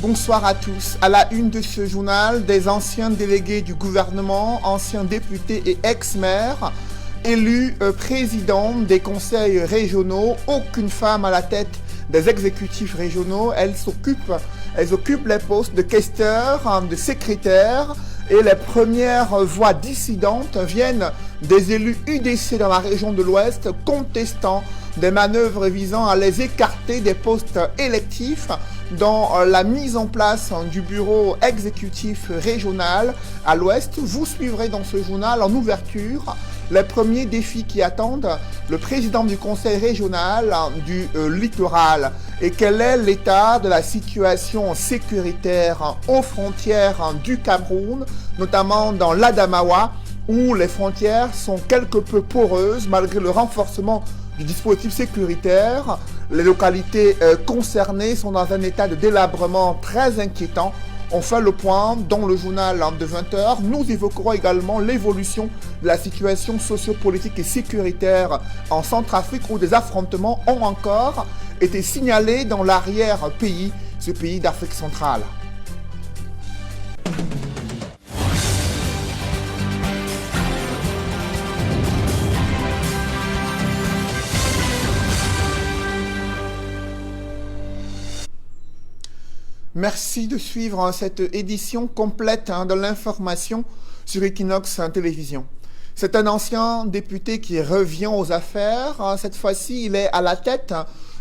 Bonsoir à tous. À la une de ce journal, des anciens délégués du gouvernement, anciens députés et ex-maires, élus présidents des conseils régionaux, aucune femme à la tête des exécutifs régionaux. Elles occupent les postes de questeurs, de secrétaires, et les premières voix dissidentes viennent des élus UDC dans la région de l'Ouest, contestant des manœuvres visant à les écarter des postes électifs dans la mise en place du bureau exécutif régional à l'Ouest. Vous suivrez dans ce journal en ouverture les premiers défis qui attendent le président du conseil régional du littoral et quel est l'état de la situation sécuritaire aux frontières du Cameroun, notamment dans l'Adamawa, où les frontières sont quelque peu poreuses malgré le renforcement du dispositif sécuritaire. Les localités concernées sont dans un état de délabrement très inquiétant. On fait le point dans le journal de 20h. Nous évoquerons également l'évolution de la situation sociopolitique et sécuritaire en Centrafrique où des affrontements ont encore été signalés dans l'arrière-pays, ce pays d'Afrique centrale. Merci de suivre cette édition complète de l'information sur Equinox Télévision. C'est un ancien député qui revient aux affaires. Cette fois-ci, il est à la tête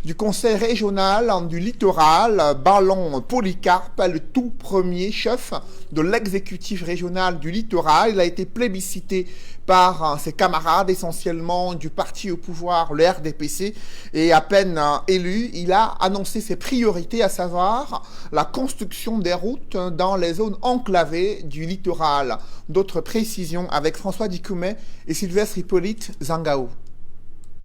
du conseil régional du littoral. Ballon Polycarpe, le tout premier chef de l'exécutif régional du littoral. Il a été plébiscité par ses camarades, essentiellement du parti au pouvoir, le RDPC, et à peine élu, il a annoncé ses priorités, à savoir la construction des routes dans les zones enclavées du littoral. D'autres précisions avec François Dikoumet et Sylvestre Hippolyte Zangao.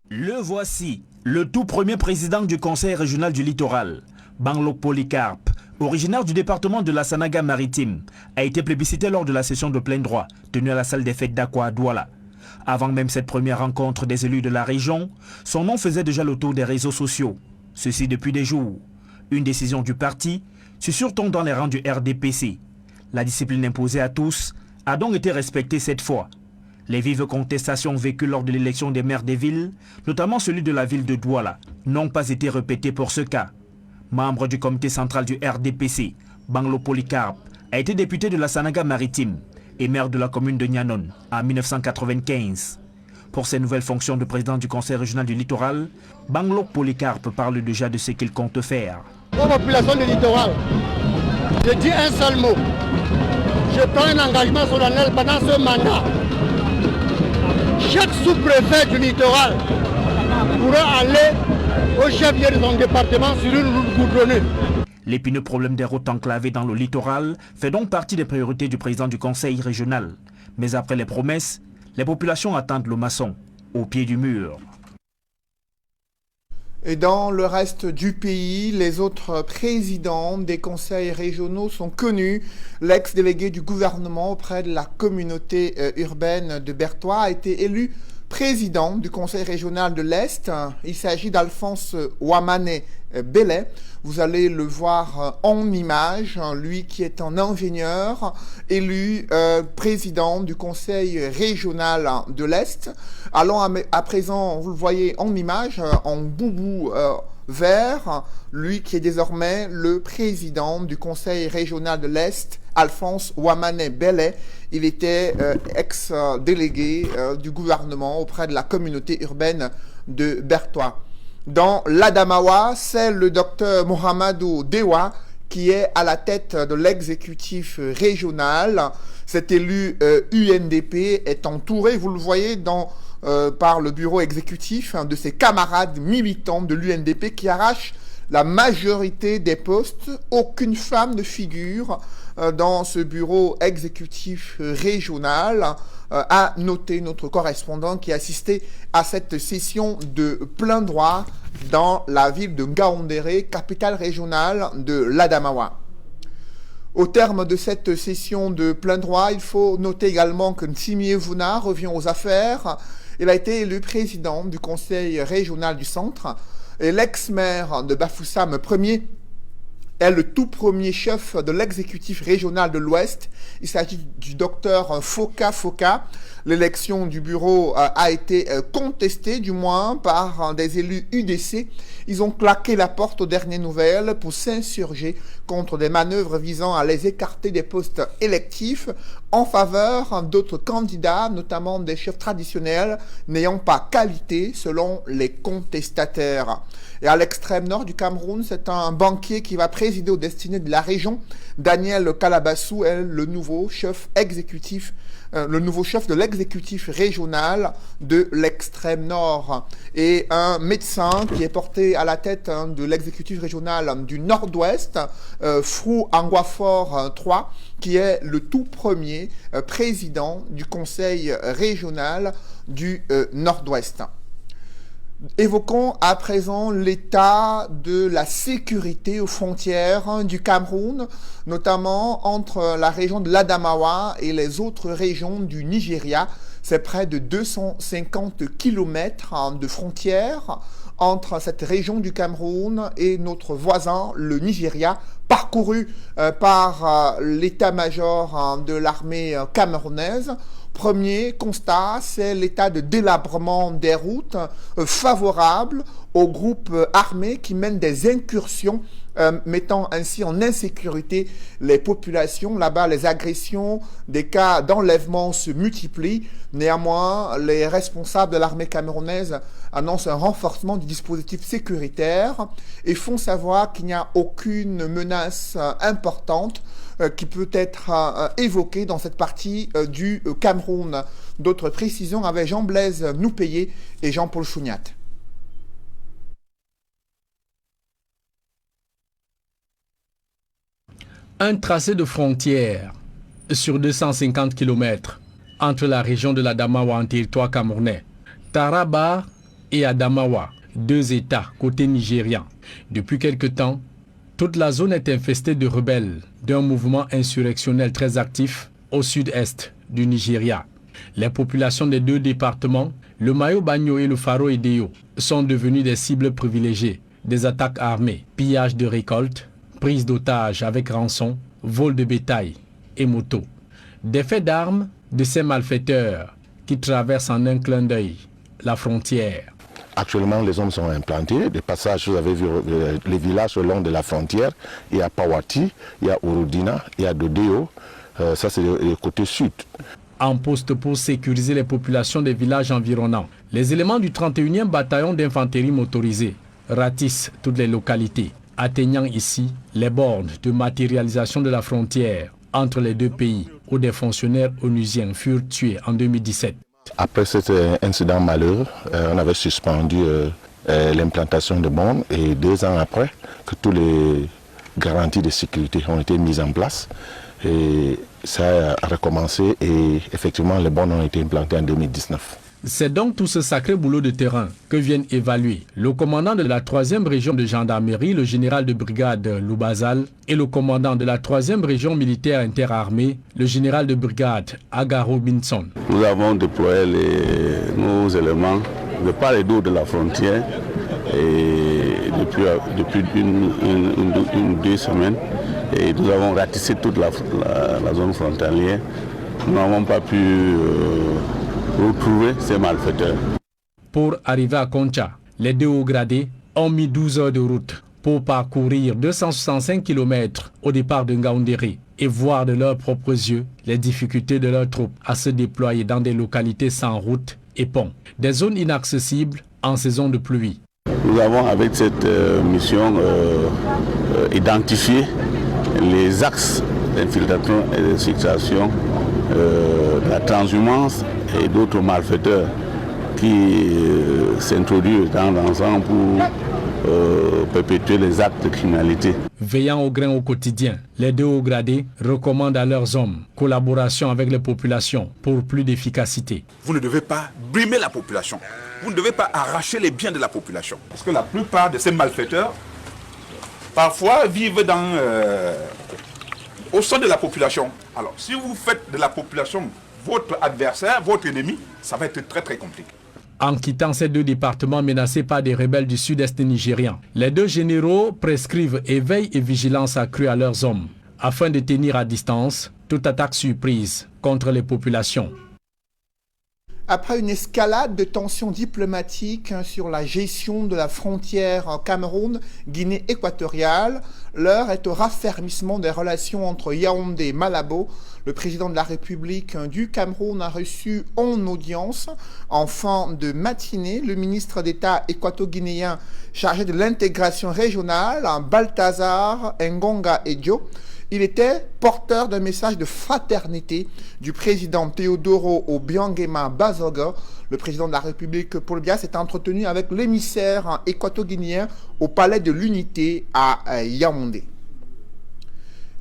Le voici, le tout premier président du conseil régional du littoral, Banglo Polycarpe, originaire du département de la Sanaga-Maritime, a été plébiscité lors de la session de plein droit tenue à la salle des fêtes d'Akwa à Douala. Avant même cette première rencontre des élus de la région, son nom faisait déjà le tour des réseaux sociaux. Ceci depuis des jours. Une décision du parti, surtout dans les rangs du RDPC. La discipline imposée à tous a donc été respectée cette fois. Les vives contestations vécues lors de l'élection des maires des villes, notamment celui de la ville de Douala, n'ont pas été répétées pour ce cas. Membre du comité central du RDPC, Banglo Polycarpe a été député de la Sanaga-Maritime et maire de la commune de Nyanon en 1995. Pour ses nouvelles fonctions de président du conseil régional du littoral, Banglo Polycarpe parle déjà de ce qu'il compte faire. Aux populations du littoral, je dis un seul mot. Je prends un engagement solennel pendant ce mandat. Chaque sous-préfet du littoral pourra aller au chef-lieu de son département sur une route goudronnée. L'épineux problème des routes enclavées dans le littoral fait donc partie des priorités du président du conseil régional. Mais après les promesses, les populations attendent le maçon au pied du mur. Et dans le reste du pays, les autres présidents des conseils régionaux sont connus. L'ex-délégué du gouvernement auprès de la communauté urbaine de Bertois a été élu président du conseil régional de l'Est. Il s'agit d'Alphonse Ouamane Bellet. Vous allez le voir en image, lui qui est un ingénieur, élu président du conseil régional de l'Est. Allons à présent, vous le voyez en image, en boubou vert, lui qui est désormais le président du conseil régional de l'Est, Alphonse Ouamane Bellet. Il était ex-délégué du gouvernement auprès de la communauté urbaine de Bertois. Dans l'Adamawa, c'est le docteur Mohamedou Dewa qui est à la tête de l'exécutif régional. Cet élu UNDP est entouré, vous le voyez, par le bureau exécutif de ses camarades militants de l'UNDP qui arrachent la majorité des postes. Aucune femme ne figure dans ce bureau exécutif régional, a noté notre correspondant qui assistait à cette session de plein droit dans la ville de Ngaoundéré, capitale régionale de l'Adamawa. Au terme de cette session de plein droit, il faut noter également que Ntimi Evuna revient aux affaires. Il a été élu président du conseil régional du centre et l'ex-maire de Bafoussam Ier est le tout premier chef de l'exécutif régional de l'Ouest. Il s'agit du docteur Foka Foka. L'élection du bureau a été contestée, du moins, par des élus UDC. Ils ont claqué la porte aux dernières nouvelles pour s'insurger contre des manœuvres visant à les écarter des postes électifs en faveur d'autres candidats, notamment des chefs traditionnels n'ayant pas qualité selon les contestataires. Et à l'extrême nord du Cameroun, c'est un banquier qui va présider aux destinées de la région. Daniel Calabassou est le nouveau chef exécutif de l'exécutif régional de l'extrême nord. Et un médecin qui est porté à la tête de l'exécutif régional du nord-ouest, Frou Anguafor III, qui est le tout premier président du conseil régional du nord-ouest. Évoquons à présent l'état de la sécurité aux frontières du Cameroun, notamment entre la région de l'Adamawa et les autres régions du Nigeria. C'est près de 250 km de frontières entre cette région du Cameroun et notre voisin, le Nigeria, parcouru par l'état-major de l'armée camerounaise. Premier constat, c'est l'état de délabrement des routes favorable aux groupes armés qui mènent des incursions, mettant ainsi en insécurité les populations. Là-bas, les agressions, des cas d'enlèvement se multiplient. Néanmoins, les responsables de l'armée camerounaise annoncent un renforcement du dispositif sécuritaire et font savoir qu'il n'y a aucune menace importante qui peut être évoquée dans cette partie du Cameroun. D'autres précisions avec Jean-Blaise Noupayé et Jean-Paul Chouniat. Un tracé de frontière sur 250 km entre la région de l'Adamawa en territoire camerounais, Taraba et Adamawa, deux États côté nigérian. Depuis quelque temps, toute la zone est infestée de rebelles d'un mouvement insurrectionnel très actif au sud-est du Nigeria. Les populations des deux départements, le Mayo-Bagno et le Faro-Edeyo, sont devenues des cibles privilégiées des attaques armées, pillage de récoltes, prise d'otages avec rançon, vol de bétail et motos. Des faits d'armes de ces malfaiteurs qui traversent en un clin d'œil la frontière. Actuellement, les hommes sont implantés. Des passages, vous avez vu les villages le long de la frontière. Il y a Pawati, il y a Urudina, il y a Dodeo. Ça, c'est le côté sud. En poste pour sécuriser les populations des villages environnants, les éléments du 31e bataillon d'infanterie motorisée ratissent toutes les localités, atteignant ici les bornes de matérialisation de la frontière entre les deux pays, où des fonctionnaires onusiens furent tués en 2017. Après cet incident malheureux, on avait suspendu l'implantation de bornes et 2 ans après, que toutes les garanties de sécurité ont été mises en place. Et ça a recommencé et effectivement les bornes ont été implantées en 2019. C'est donc tout ce sacré boulot de terrain que viennent évaluer le commandant de la 3e région de gendarmerie, le général de brigade Loubazal, et le commandant de la 3e région militaire interarmée, le général de brigade Agaro Binson. Nous avons déployé nos éléments de part et d'autre de la frontière et depuis une 2 semaines. Et nous avons ratissé toute la zone frontalière. Nous n'avons pas pu retrouver ces malfaiteurs. Pour arriver à Koncha, les deux hauts gradés ont mis 12 heures de route pour parcourir 265 km au départ de Ngaoundéré et voir de leurs propres yeux les difficultés de leurs troupes à se déployer dans des localités sans route et pont, des zones inaccessibles en saison de pluie. Nous avons avec cette mission identifié les axes d'infiltration et de succession, la transhumance et d'autres malfaiteurs qui s'introduisent dans l'ensemble pour perpétuer les actes de criminalité. Veillant au grain au quotidien, les deux hauts gradés recommandent à leurs hommes collaboration avec les populations pour plus d'efficacité. Vous ne devez pas brimer la population. Vous ne devez pas arracher les biens de la population. Parce que la plupart de ces malfaiteurs, parfois, vivent au sein de la population. Alors, si vous faites de la population votre adversaire, votre ennemi, ça va être très très compliqué. en quittant ces deux départements menacés par des rebelles du sud-est nigérian. Les deux généraux prescrivent éveil et vigilance accrue à leurs hommes, afin de tenir à distance toute attaque surprise contre les populations. Après une escalade de tensions diplomatiques sur la gestion de la frontière Cameroun-Guinée équatoriale, l'heure est au raffermissement des relations entre Yaoundé et Malabo. Le président de la République du Cameroun a reçu en audience, en fin de matinée, le ministre d'État équato-guinéen chargé de l'intégration régionale, Balthazar Ngonga Edjo. Il était porteur d'un message de fraternité du président Teodoro Obiangema Bazogo. Le président de la République, Paul Biya, s'est entretenu avec l'émissaire équato-guinéen au Palais de l'Unité à Yaoundé.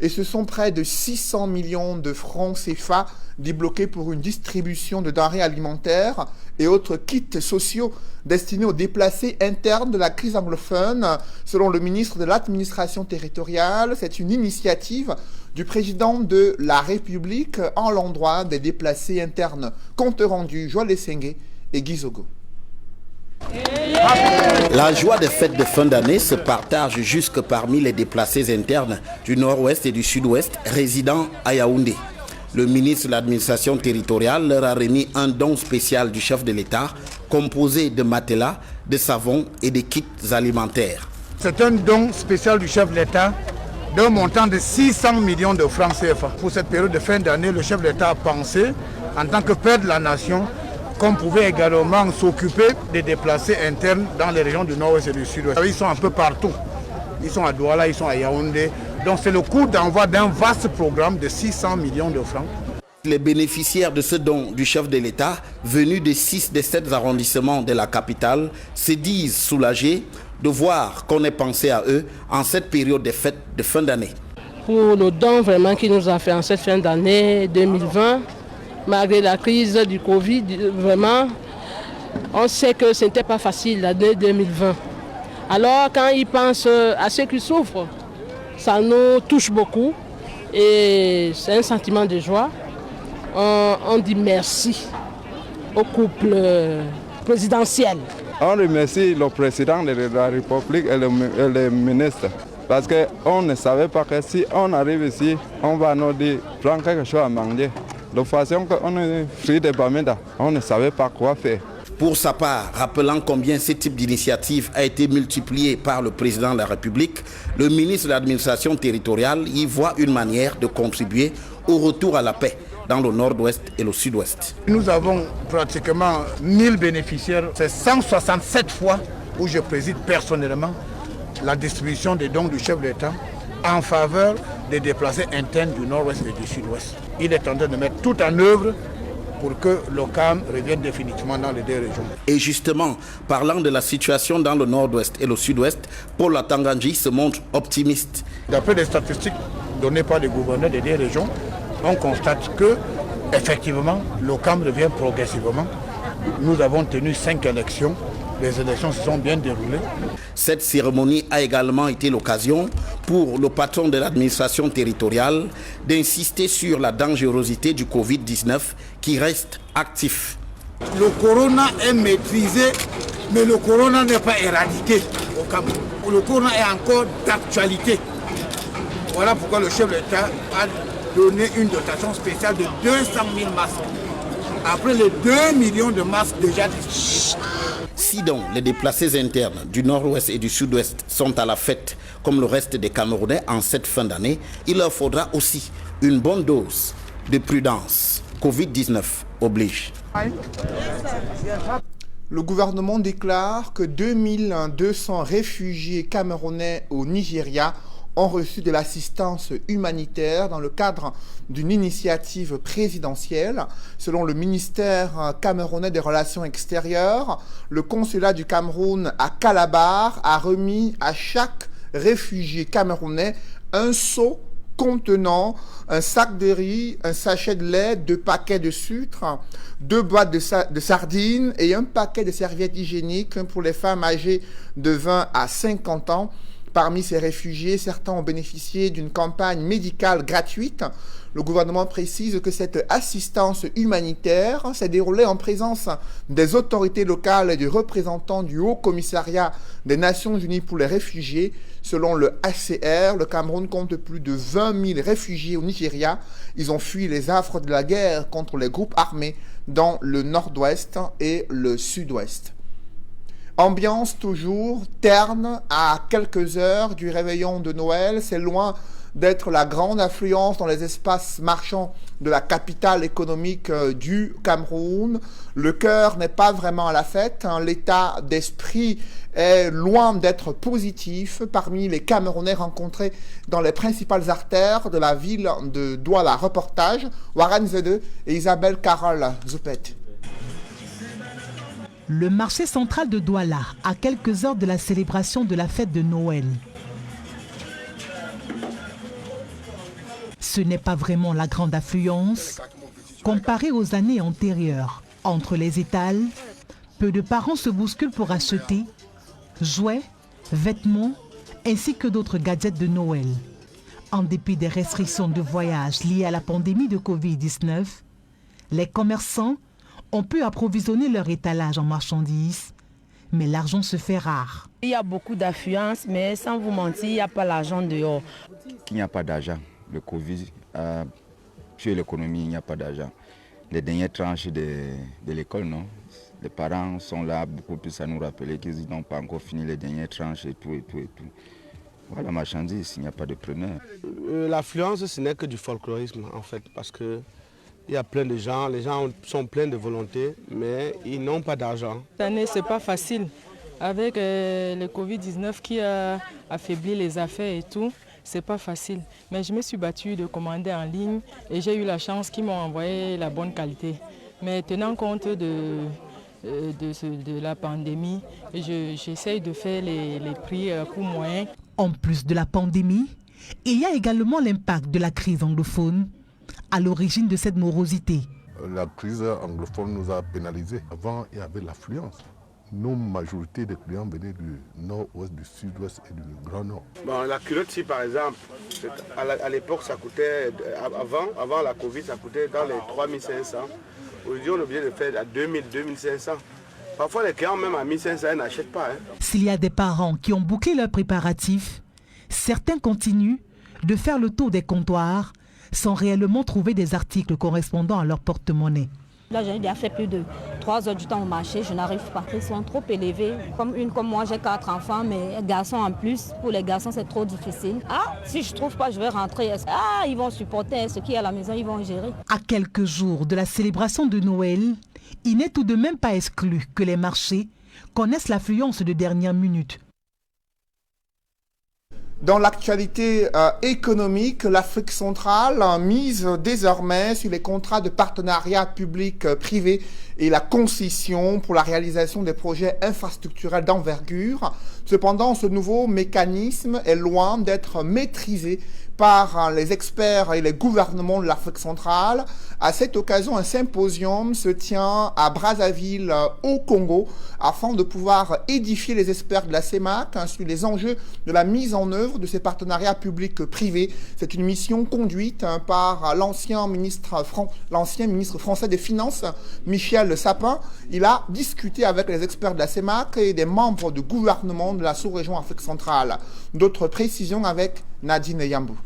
Et ce sont près de 600 millions de francs CFA débloqués pour une distribution de denrées alimentaires et autres kits sociaux destinés aux déplacés internes de la crise anglophone. Selon le ministre de l'Administration territoriale, c'est une initiative du président de la République en l'endroit des déplacés internes. Compte rendu, Joël Essengue et Gizogo. La joie des fêtes de fin d'année se partage jusque parmi les déplacés internes du nord-ouest et du sud-ouest résidant à Yaoundé. Le ministre de l'Administration territoriale leur a remis un don spécial du chef de l'État composé de matelas, de savons et de kits alimentaires. C'est un don spécial du chef de l'État d'un montant de 600 millions de francs CFA. Pour cette période de fin d'année, le chef de l'État a pensé, en tant que père de la nation, qu'on pouvait également s'occuper des déplacés internes dans les régions du nord-ouest et du sud-ouest. Ils sont un peu partout. Ils sont à Douala, ils sont à Yaoundé. Donc c'est le coût d'envoi d'un vaste programme de 600 millions de francs. Les bénéficiaires de ce don du chef de l'État, venus de 6 des 7 arrondissements de la capitale, se disent soulagés de voir qu'on ait pensé à eux en cette période des fêtes de fin d'année. Pour le don vraiment qu'il nous a fait en cette fin d'année 2020, malgré la crise du Covid, vraiment, on sait que ce n'était pas facile l'année 2020. Alors quand ils pensent à ceux qui souffrent, ça nous touche beaucoup et c'est un sentiment de joie. On dit merci au couple présidentiel. On remercie le président de la République et le ministre. Parce qu'on ne savait pas que si on arrive ici, on va nous dire prendre quelque chose à manger. De façon qu'on est pris de Bamenda, on ne savait pas quoi faire. Pour sa part, rappelant combien ce type d'initiative a été multiplié par le président de la République, le ministre de l'Administration territoriale y voit une manière de contribuer au retour à la paix dans le nord-ouest et le sud-ouest. Nous avons pratiquement 1000 bénéficiaires. C'est 167 fois où je préside personnellement la distribution des dons du chef de l'État en faveur des déplacés internes du nord-ouest et du sud-ouest. Il est en train de mettre tout en œuvre pour que l'OCAM revienne définitivement dans les deux régions. Et justement, parlant de la situation dans le nord-ouest et le sud-ouest, Paul Atanganji se montre optimiste. D'après les statistiques données par les gouverneurs des deux régions, on constate que, effectivement, l'OCAM revient progressivement. Nous avons tenu 5 élections. Les élections se sont bien déroulées. Cette cérémonie a également été l'occasion pour le patron de l'administration territoriale d'insister sur la dangerosité du Covid-19 qui reste actif. Le corona est maîtrisé, mais le corona n'est pas éradiqué au Cameroun. Le corona est encore d'actualité. Voilà pourquoi le chef de l'État a donné une dotation spéciale de 200 000 masques. Après les 2 millions de masques déjà distribués. Si donc les déplacés internes du nord-ouest et du sud-ouest sont à la fête comme le reste des Camerounais en cette fin d'année, il leur faudra aussi une bonne dose de prudence. Covid-19 oblige. Le gouvernement déclare que 2200 réfugiés camerounais au Nigeria ont reçu de l'assistance humanitaire dans le cadre d'une initiative présidentielle. Selon le ministère camerounais des Relations extérieures, le consulat du Cameroun à Calabar a remis à chaque réfugié camerounais un seau contenant un sac de riz, un sachet de lait, 2 paquets de sucre, 2 boîtes de sardines et un paquet de serviettes hygiéniques pour les femmes âgées de 20 à 50 ans Parmi ces réfugiés, certains ont bénéficié d'une campagne médicale gratuite. Le gouvernement précise que cette assistance humanitaire s'est déroulée en présence des autorités locales et du représentant du Haut Commissariat des Nations Unies pour les réfugiés. Selon le HCR, le Cameroun compte plus de 20 000 réfugiés au Nigeria. Ils ont fui les affres de la guerre contre les groupes armés dans le nord-ouest et le sud-ouest. Ambiance toujours terne à quelques heures du réveillon de Noël. C'est loin d'être la grande affluence dans les espaces marchands de la capitale économique du Cameroun. Le cœur n'est pas vraiment à la fête. L'état d'esprit est loin d'être positif parmi les Camerounais rencontrés dans les principales artères de la ville de Douala. Reportage, Warren Zede et Isabelle Carole Zoupet. Le marché central de Douala, à quelques heures de la célébration de la fête de Noël. Ce n'est pas vraiment la grande affluence. Comparé aux années antérieures, entre les étals, peu de parents se bousculent pour acheter jouets, vêtements, ainsi que d'autres gadgets de Noël. En dépit des restrictions de voyage liées à la pandémie de Covid-19, les commerçants ont pu approvisionner leur étalage en marchandises, mais l'argent se fait rare. Il y a beaucoup d'affluence, mais sans vous mentir, il n'y a pas l'argent dehors. Il n'y a pas d'argent. Le Covid a tué l'économie, il n'y a pas d'argent. Les dernières tranches de l'école, non. Les parents sont là beaucoup plus à nous rappeler qu'ils n'ont pas encore fini les dernières tranches et tout. Voilà, la marchandise, il n'y a pas de preneur. L'affluence, ce n'est que du folklorisme en fait, parce que il y a plein de gens, les gens sont pleins de volonté, mais ils n'ont pas d'argent. Cette année, ce n'est pas facile. Avec le Covid-19 qui a affaibli les affaires et tout, ce n'est pas facile. Mais je me suis battue de commander en ligne et j'ai eu la chance qu'ils m'ont envoyé la bonne qualité. Mais tenant compte de la pandémie, j'essaye de faire les prix coût moyen. En plus de la pandémie, il y a également l'impact de la crise anglophone à l'origine de cette morosité. La crise anglophone nous a pénalisés. Avant, il y avait l'affluence. Nos majorités des clients venaient du nord-ouest, du sud-ouest et du grand nord. Bon, la culotte, si par exemple, à l'époque, ça coûtait, avant la Covid, ça coûtait dans les 3500. Aujourd'hui, on est obligé de faire à 2000, 2500. Parfois, les clients, même à 1500, ils n'achètent pas. S'il y a des parents qui ont bouclé leurs préparatifs, certains continuent de faire le tour des comptoirs sans réellement trouver des articles correspondant à leur porte-monnaie. Là, j'ai déjà fait plus de 3 heures du temps au marché, je n'arrive pas. Ils sont trop élevés. Comme moi, j'ai 4 enfants, mais garçons en plus. Pour les garçons, c'est trop difficile. Ah, si je ne trouve pas, je vais rentrer. Ah, ils vont supporter ce qui est à la maison, ils vont gérer. À quelques jours de la célébration de Noël, il n'est tout de même pas exclu que les marchés connaissent l'affluence de dernière minute. Dans l'actualité économique, l'Afrique centrale mise désormais sur les contrats de partenariat public-privé et la concession pour la réalisation des projets infrastructurels d'envergure. Cependant, ce nouveau mécanisme est loin d'être maîtrisé par les experts et les gouvernements de l'Afrique centrale. À cette occasion, un symposium se tient à Brazzaville, au Congo, afin de pouvoir édifier les experts de la CEMAC sur les enjeux de la mise en œuvre de ces partenariats publics-privés. C'est une mission conduite par l'ancien ministre français des Finances, Michel Sapin. Il a discuté avec les experts de la CEMAC et des membres du gouvernement de la sous-région Afrique centrale. D'autres précisions avec Nadine Yambou.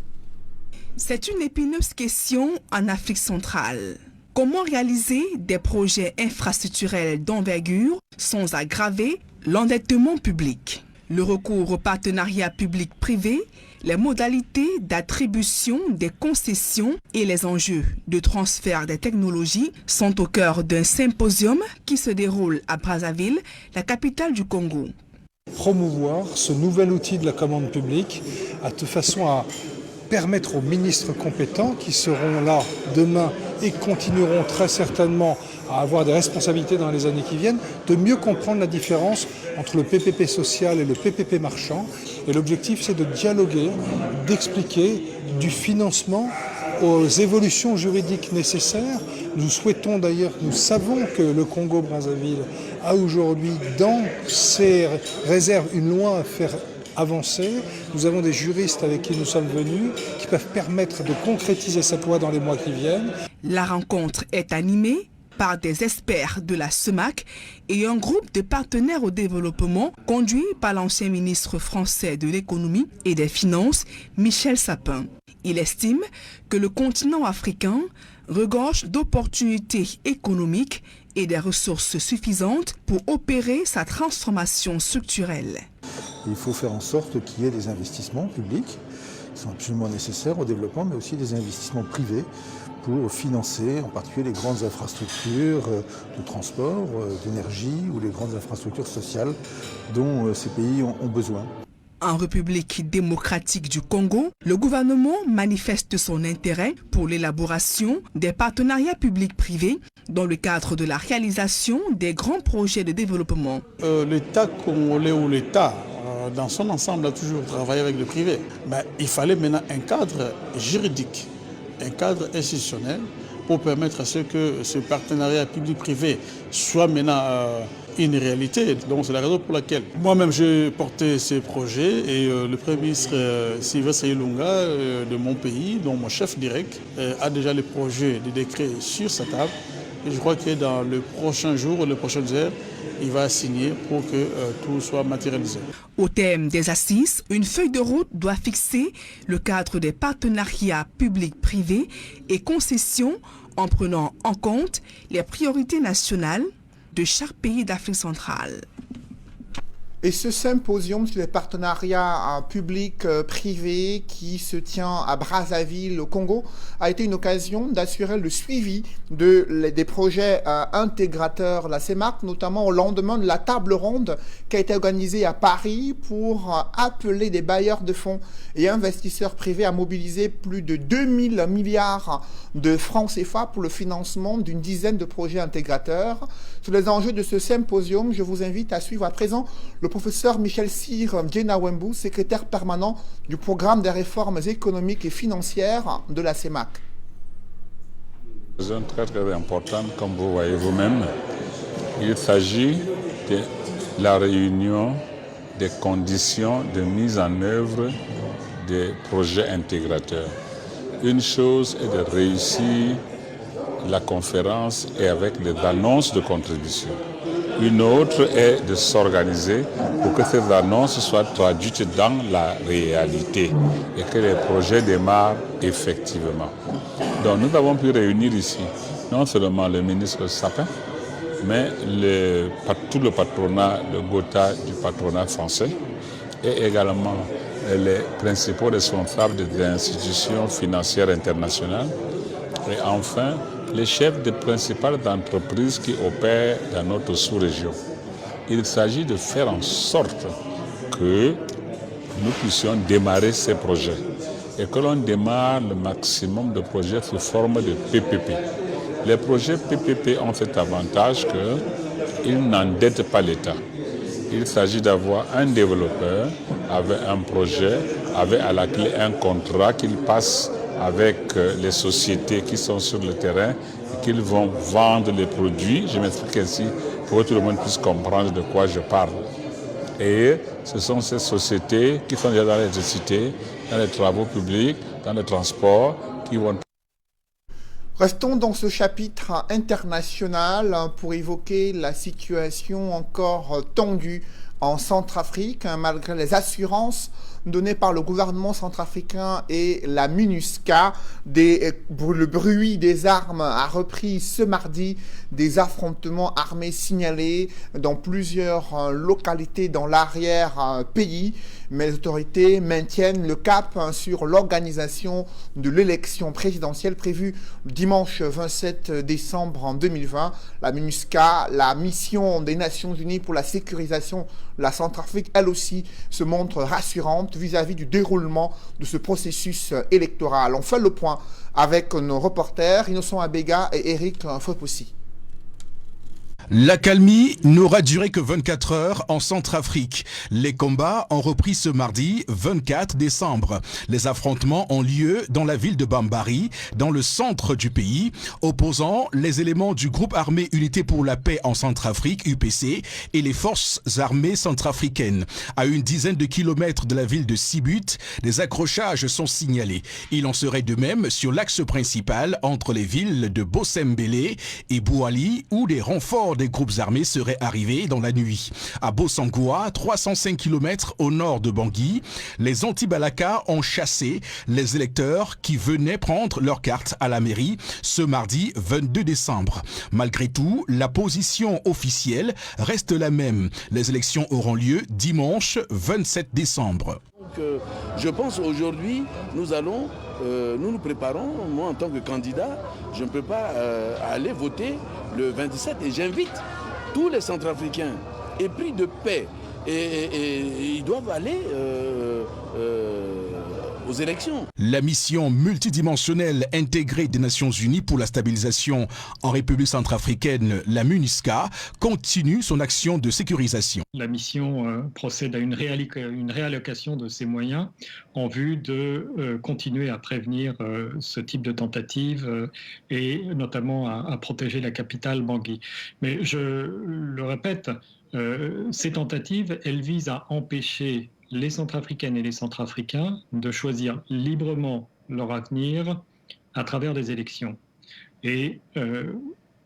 C'est une épineuse question en Afrique centrale. Comment réaliser des projets infrastructurels d'envergure sans aggraver l'endettement public? Le recours au partenariat public-privé, les modalités d'attribution des concessions et les enjeux de transfert des technologies sont au cœur d'un symposium qui se déroule à Brazzaville, la capitale du Congo. Promouvoir ce nouvel outil de la commande publique de façon à permettre aux ministres compétents qui seront là demain et continueront très certainement à avoir des responsabilités dans les années qui viennent, de mieux comprendre la différence entre le PPP social et le PPP marchand. Et l'objectif, c'est de dialoguer, d'expliquer du financement aux évolutions juridiques nécessaires. Nous souhaitons d'ailleurs, nous savons que le Congo-Brazzaville a aujourd'hui dans ses réserves une loi à faire avancer. Nous avons des juristes avec qui nous sommes venus qui peuvent permettre de concrétiser cette loi dans les mois qui viennent. La rencontre est animée par des experts de la CEMAC et un groupe de partenaires au développement conduit par l'ancien ministre français de l'économie et des finances, Michel Sapin. Il estime que le continent africain regorge d'opportunités économiques et des ressources suffisantes pour opérer sa transformation structurelle. Il faut faire en sorte qu'il y ait des investissements publics qui sont absolument nécessaires au développement, mais aussi des investissements privés pour financer en particulier les grandes infrastructures de transport, d'énergie ou les grandes infrastructures sociales dont ces pays ont besoin. En République démocratique du Congo, le gouvernement manifeste son intérêt pour l'élaboration des partenariats publics-privés dans le cadre de la réalisation des grands projets de développement. L'État congolais ou l'État, dans son ensemble, a toujours travaillé avec le privé. Mais il fallait maintenant un cadre juridique, un cadre institutionnel pour permettre à ce que ce partenariat public-privé soit maintenant une réalité. Donc c'est la raison pour laquelle moi-même j'ai porté ces projets et le Premier ministre Sylvestre Ilunga de mon pays, dont mon chef direct, a déjà les projets de décret sur sa table. Et je crois que dans le prochain jour, les prochaines heures, il va signer pour que tout soit matérialisé. Au thème des assises, une feuille de route doit fixer le cadre des partenariats publics-privés et concessions en prenant en compte les priorités nationales de chaque pays d'Afrique centrale. Et ce symposium sur les partenariats publics-privés qui se tient à Brazzaville, au Congo, a été une occasion d'assurer le suivi des projets intégrateurs de la CEMAC, notamment au lendemain de la table ronde qui a été organisée à Paris pour appeler des bailleurs de fonds et investisseurs privés à mobiliser plus de 2000 milliards de francs CFA pour le financement d'une dizaine de projets intégrateurs. Sur les enjeux de ce symposium, je vous invite à suivre à présent le professeur Michel Cyr Djenawembu, secrétaire permanent du programme des réformes économiques et financières de la CEMAC. C'est très très important, comme vous voyez vous-même. Il s'agit de la réunion des conditions de mise en œuvre des projets intégrateurs. Une chose est de réussir la conférence et avec les annonces de contribution. Une autre est de s'organiser pour que ces annonces soient traduites dans la réalité et que les projets démarrent effectivement. Donc nous avons pu réunir ici non seulement le ministre Sapin, mais tout le patronat, le GOTA du patronat français et également les principaux responsables des institutions financières internationales et enfin les chefs des principales entreprises qui opèrent dans notre sous-région. Il s'agit de faire en sorte que nous puissions démarrer ces projets et que l'on démarre le maximum de projets sous forme de PPP. Les projets PPP ont cet avantage qu'ils n'endettent pas l'État. Il s'agit d'avoir un développeur avec un projet, avec à la clé un contrat qu'il passe avec les sociétés qui sont sur le terrain et qu'ils vont vendre les produits. Je m'explique ainsi pour que tout le monde puisse comprendre de quoi je parle. Et ce sont ces sociétés qui sont déjà dans l'électricité, dans les travaux publics, dans le transport, qui vont... Restons dans ce chapitre international pour évoquer la situation encore tendue en Centrafrique, malgré les assurances données par le gouvernement centrafricain et la MINUSCA. Le bruit des armes a repris ce mardi, des affrontements armés signalés dans plusieurs localités dans l'arrière-pays. Mais les autorités maintiennent le cap sur l'organisation de l'élection présidentielle prévue dimanche 27 décembre 2020. La MINUSCA, la mission des Nations Unies pour la sécurisation de la Centrafrique, elle aussi se montre rassurante vis-à-vis du déroulement de ce processus électoral. On fait le point avec nos reporters Innocent Abega et Eric Fopossi. L'accalmie n'aura duré que 24 heures en Centrafrique. Les combats ont repris ce mardi 24 décembre. Les affrontements ont lieu dans la ville de Bambari, dans le centre du pays, opposant les éléments du groupe armé Unité pour la paix en Centrafrique, UPC, et les forces armées centrafricaines. À une dizaine de kilomètres de la ville de Sibut, des accrochages sont signalés. Il en serait de même sur l'axe principal entre les villes de Bossembélé et Bouali, où des renforts des groupes armés seraient arrivés dans la nuit. À Bossangoa, 305 km au nord de Bangui, les anti-Balaka ont chassé les électeurs qui venaient prendre leur carte à la mairie ce mardi 22 décembre. Malgré tout, la position officielle reste la même. Les élections auront lieu dimanche 27 décembre. Donc, je pense aujourd'hui, nous nous préparons. Moi, en tant que candidat, je ne peux pas aller voter le 27 et j'invite tous les Centrafricains épris de paix et ils doivent aller aux élections. La mission multidimensionnelle intégrée des Nations Unies pour la stabilisation en République centrafricaine, la MINUSCA, continue son action de sécurisation. La mission procède à une réallocation de ses moyens en vue de continuer à prévenir ce type de tentative et notamment à protéger la capitale Bangui. Mais je le répète, ces tentatives, elles visent à empêcher les Centrafricaines et les Centrafricains de choisir librement leur avenir à travers des élections. Et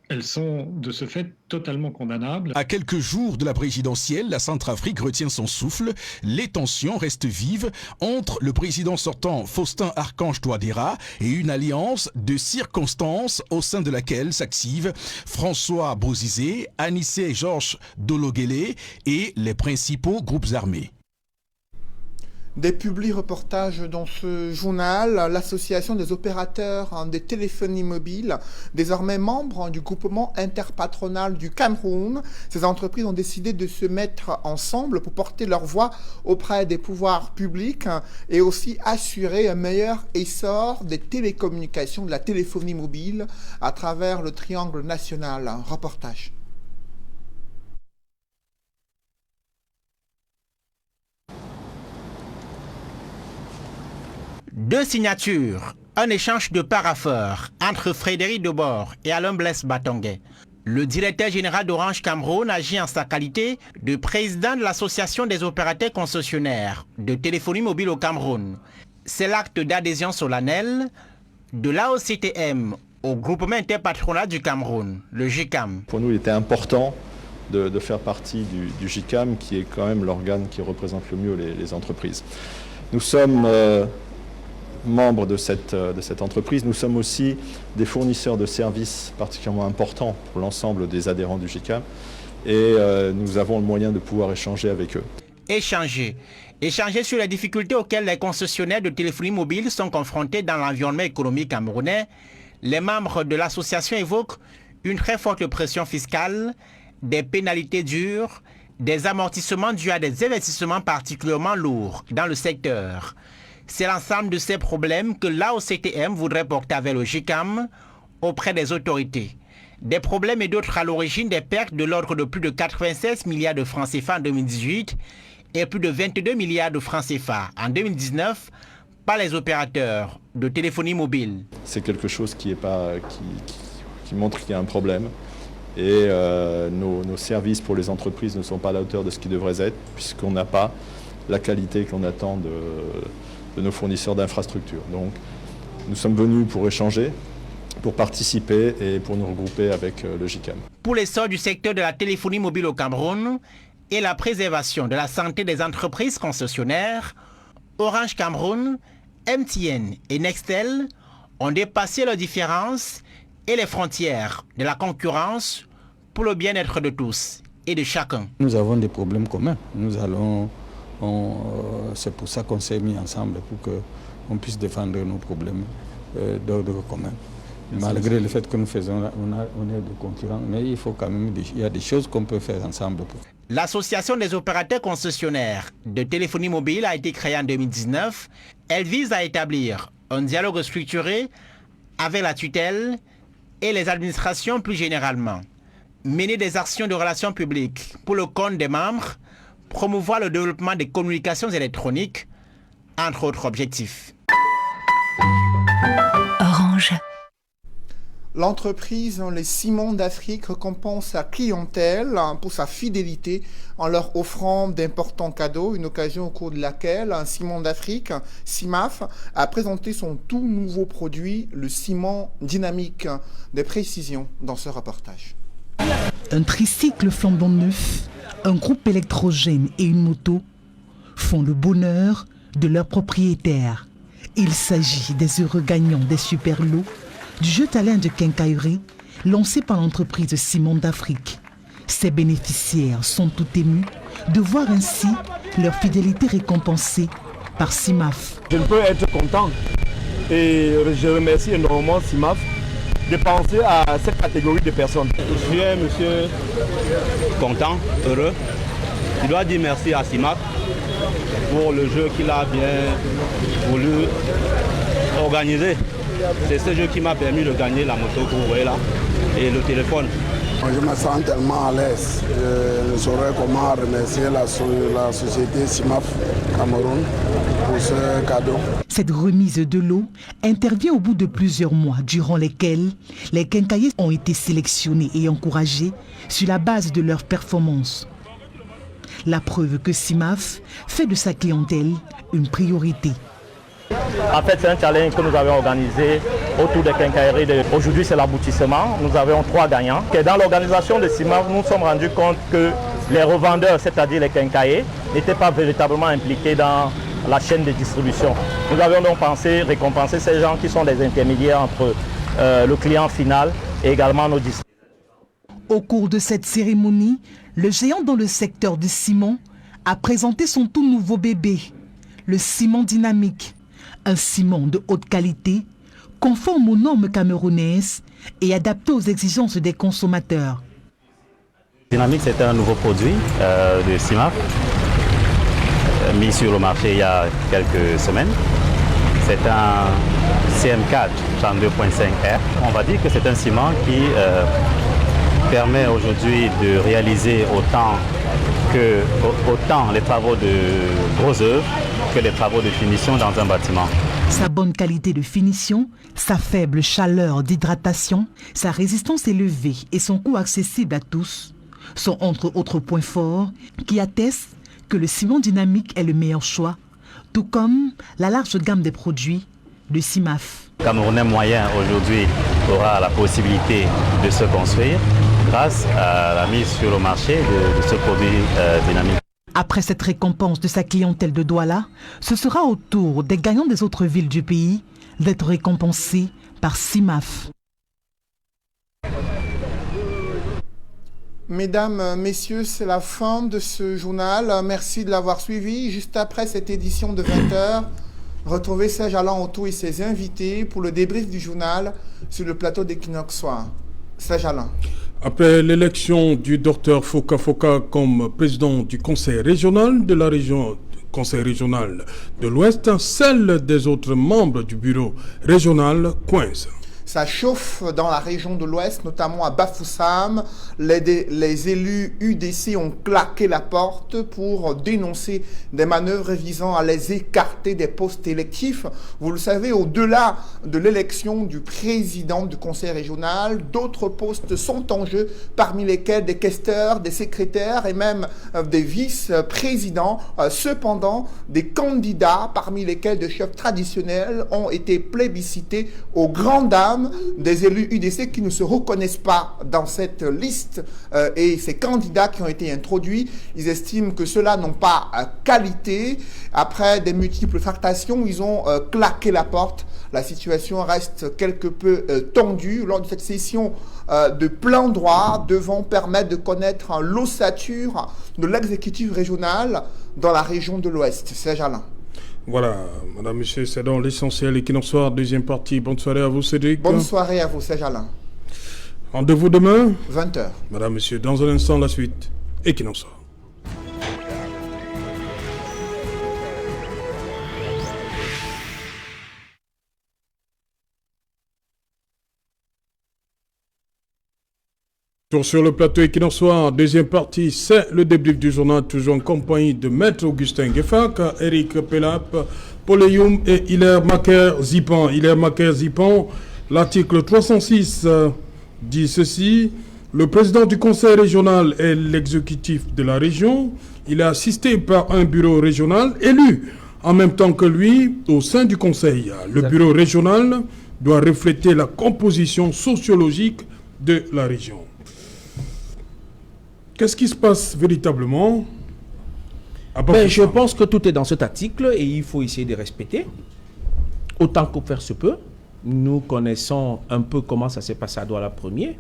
elles sont de ce fait totalement condamnables. À quelques jours de la présidentielle, la Centrafrique retient son souffle. Les tensions restent vives entre le président sortant Faustin Archange Touadéra et une alliance de circonstances au sein de laquelle s'activent François Bozizé, Anissé Georges Dologuélé et les principaux groupes armés. Des publi-reportages dans ce journal, l'association des opérateurs des téléphonies mobiles, désormais membre du groupement interpatronal du Cameroun. Ces entreprises ont décidé de se mettre ensemble pour porter leur voix auprès des pouvoirs publics et aussi assurer un meilleur essor des télécommunications, de la téléphonie mobile à travers le triangle national. Un reportage. Deux signatures, un échange de parapheurs entre Frédéric Debord et Alain Blaise Batonguet. Le directeur général d'Orange Cameroun agit en sa qualité de président de l'association des opérateurs concessionnaires de téléphonie mobile au Cameroun. C'est l'acte d'adhésion solennel de l'AOCTM au groupement interpatronal du Cameroun, le GICAM. Pour nous, il était important de faire partie du GICAM, qui est quand même l'organe qui représente le mieux les entreprises. Nous sommes membres de cette entreprise. Nous sommes aussi des fournisseurs de services particulièrement importants pour l'ensemble des adhérents du GICAM et nous avons le moyen de pouvoir échanger avec eux. Échanger sur les difficultés auxquelles les concessionnaires de téléphonie mobile sont confrontés dans l'environnement économique camerounais. Les membres de l'association évoquent une très forte pression fiscale, des pénalités dures, des amortissements dus à des investissements particulièrement lourds dans le secteur. C'est l'ensemble de ces problèmes que l'AOCTM voudrait porter avec le GICAM auprès des autorités. Des problèmes et d'autres à l'origine des pertes de l'ordre de plus de 96 milliards de francs CFA en 2018 et plus de 22 milliards de francs CFA en 2019 par les opérateurs de téléphonie mobile. C'est quelque chose qui montre qu'il y a un problème et nos services pour les entreprises ne sont pas à la hauteur de ce qu'ils devraient être puisqu'on n'a pas la qualité qu'on attend de nos fournisseurs d'infrastructures. Donc nous sommes venus pour échanger, pour participer et pour nous regrouper avec le GICAM. Pour l'essor du secteur de la téléphonie mobile au Cameroun et la préservation de la santé des entreprises concessionnaires, Orange Cameroun, MTN et Nextel ont dépassé leurs différences et les frontières de la concurrence pour le bien-être de tous et de chacun. Nous avons des problèmes communs. C'est pour ça qu'on s'est mis ensemble, pour qu'on puisse défendre nos problèmes d'ordre commun. Malgré le fait que nous faisons, on est des concurrents, mais il faut quand même, il y a des choses qu'on peut faire ensemble. L'Association des opérateurs concessionnaires de téléphonie mobile a été créée en 2019. Elle vise à établir un dialogue structuré avec la tutelle et les administrations plus généralement. mener des actions de relations publiques pour le compte des membres, promouvoir le développement des communications électroniques, entre autres objectifs. Orange. L'entreprise Les Ciments d'Afrique récompense sa clientèle pour sa fidélité en leur offrant d'importants cadeaux, une occasion au cours de laquelle Ciments d'Afrique, CIMAF, a présenté son tout nouveau produit, le ciment dynamique. Des précisions dans ce reportage. Un tricycle flambant neuf, un groupe électrogène et une moto font le bonheur de leurs propriétaires. Il s'agit des heureux gagnants des super lots du jeu talent de quincaillerie lancé par l'entreprise Ciments d'Afrique. Ces bénéficiaires sont tout émus de voir ainsi leur fidélité récompensée par CIMAF. Je ne peux être content et je remercie énormément CIMAF de penser à cette catégorie de personnes. Je suis un monsieur content, heureux. Je dois dire merci à CIMAF pour le jeu qu'il a bien voulu organiser. C'est ce jeu qui m'a permis de gagner la moto que vous voyez là et le téléphone. Je me sens tellement à l'aise. Je ne saurais comment remercier la société CIMAF Cameroun pour ce cadeau. Cette remise de lot intervient au bout de plusieurs mois durant lesquels les quincailliers ont été sélectionnés et encouragés sur la base de leurs performances. La preuve que CIMAF fait de sa clientèle une priorité. En fait, c'est un challenge que nous avons organisé autour des quincailleries. Aujourd'hui, c'est l'aboutissement. Nous avons 3 gagnants. Et dans l'organisation de CIMAF, nous nous sommes rendus compte que les revendeurs, c'est-à-dire les quincailliers, n'étaient pas véritablement impliqués dans la chaîne de distribution. Nous avions donc pensé récompenser ces gens qui sont des intermédiaires entre le client final et également nos distributeurs. Au cours de cette cérémonie, le géant dans le secteur du ciment a présenté son tout nouveau bébé, le ciment dynamique. Un ciment de haute qualité, conforme aux normes camerounaises et adapté aux exigences des consommateurs. Dynamique, c'est un nouveau produit de CIMAF mis sur le marché il y a quelques semaines. C'est un CM4 32.5R. On va dire que c'est un ciment qui permet aujourd'hui de réaliser autant les travaux de gros œuvres que les travaux de finition dans un bâtiment. Sa bonne qualité de finition, sa faible chaleur d'hydratation, sa résistance élevée et son coût accessible à tous sont entre autres points forts qui attestent que le ciment dynamique est le meilleur choix, tout comme la large gamme des produits de CIMAF. Le Camerounais moyen aujourd'hui aura la possibilité de se construire grâce à la mise sur le marché de ce produit dynamique. Après cette récompense de sa clientèle de Douala, ce sera au tour des gagnants des autres villes du pays d'être récompensés par CIMAF. Mesdames, Messieurs, c'est la fin de ce journal. Merci de l'avoir suivi. Juste après cette édition de 20h, retrouvez Serge Alain Otto et ses invités pour le débrief du journal sur le plateau d'Equinox Soir. Serge Alain. Après l'élection du docteur Foka Foka comme président du conseil régional de la région, conseil régional de l'Ouest, celle des autres membres du bureau régional coince. Ça chauffe dans la région de l'Ouest, notamment à Bafoussam. Les élus UDC ont claqué la porte pour dénoncer des manœuvres visant à les écarter des postes électifs. Vous le savez, au-delà de l'élection du président du conseil régional, d'autres postes sont en jeu, parmi lesquels des questeurs, des secrétaires et même des vice-présidents. Cependant, des candidats, parmi lesquels des chefs traditionnels, ont été plébiscités aux grandes dames des élus UDC qui ne se reconnaissent pas dans cette liste et ces candidats qui ont été introduits, ils estiment que ceux-là n'ont pas qualité. Après des multiples tractations, ils ont claqué la porte. La situation reste quelque peu tendue lors de cette session de plein droit devant permettre de connaître l'ossature de l'exécutif régional dans la région de l'Ouest. Serge Alain. Voilà, madame, monsieur, c'est dans l'essentiel. Equinox Soir, deuxième partie. Bonne soirée à vous, Cédric. Bonne soirée à vous, Serge Alain. Rendez-vous demain 20h. Madame, monsieur, dans un instant, la suite. Equinox Soir. Tour sur le plateau Equinoxoir, deuxième partie, c'est le débrief du journal, toujours en compagnie de Maître Augustin Gueffak, Eric Pelap, Poléum et Hilaire Macaire-Zipan. Hilaire Macaire-Zipan, l'article 306 dit ceci: le président du conseil régional est l'exécutif de la région. Il est assisté par un bureau régional élu en même temps que lui au sein du conseil. Le bureau régional doit refléter la composition sociologique de la région. Qu'est-ce qui se passe véritablement? Je pense que tout est dans cet article et il faut essayer de respecter autant que faire se peut. Nous connaissons un peu comment ça s'est passé à Douala 1er.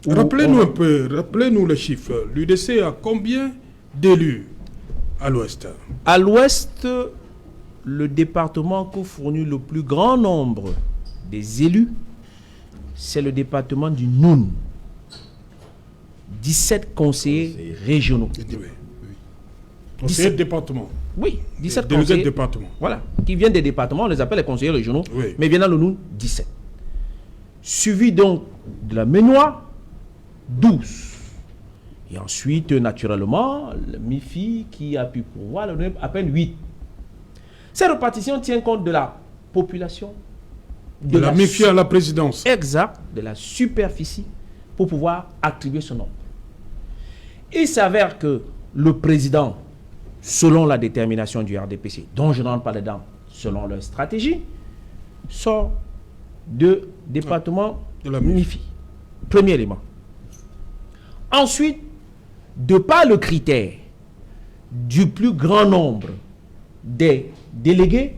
Rappelez-nous un peu, rappelez-nous les chiffres. L'UDC a combien d'élus à l'ouest? À l'ouest, le département qui fournit le plus grand nombre des élus, c'est le département du Noun. 17 conseillers régionaux. Conseillers départements. Oui, 17 conseillers départements. Voilà, qui viennent des départements, on les appelle les conseillers régionaux, oui. Mais viennent dans le Noun, 17. Suivi donc de la Ménois, 12. Et ensuite, naturellement, le MIFI qui a pu pouvoir le donner à peine 8. Cette répartition tient compte de la population, de la MIFI à la présidence. Exact, de la superficie pour pouvoir attribuer ce nombre. Il s'avère que le président, selon la détermination du RDPC, dont je n'entre pas dedans, selon leur stratégie, sort de département de la MIFI. Premier élément. Ensuite, de par le critère du plus grand nombre des délégués,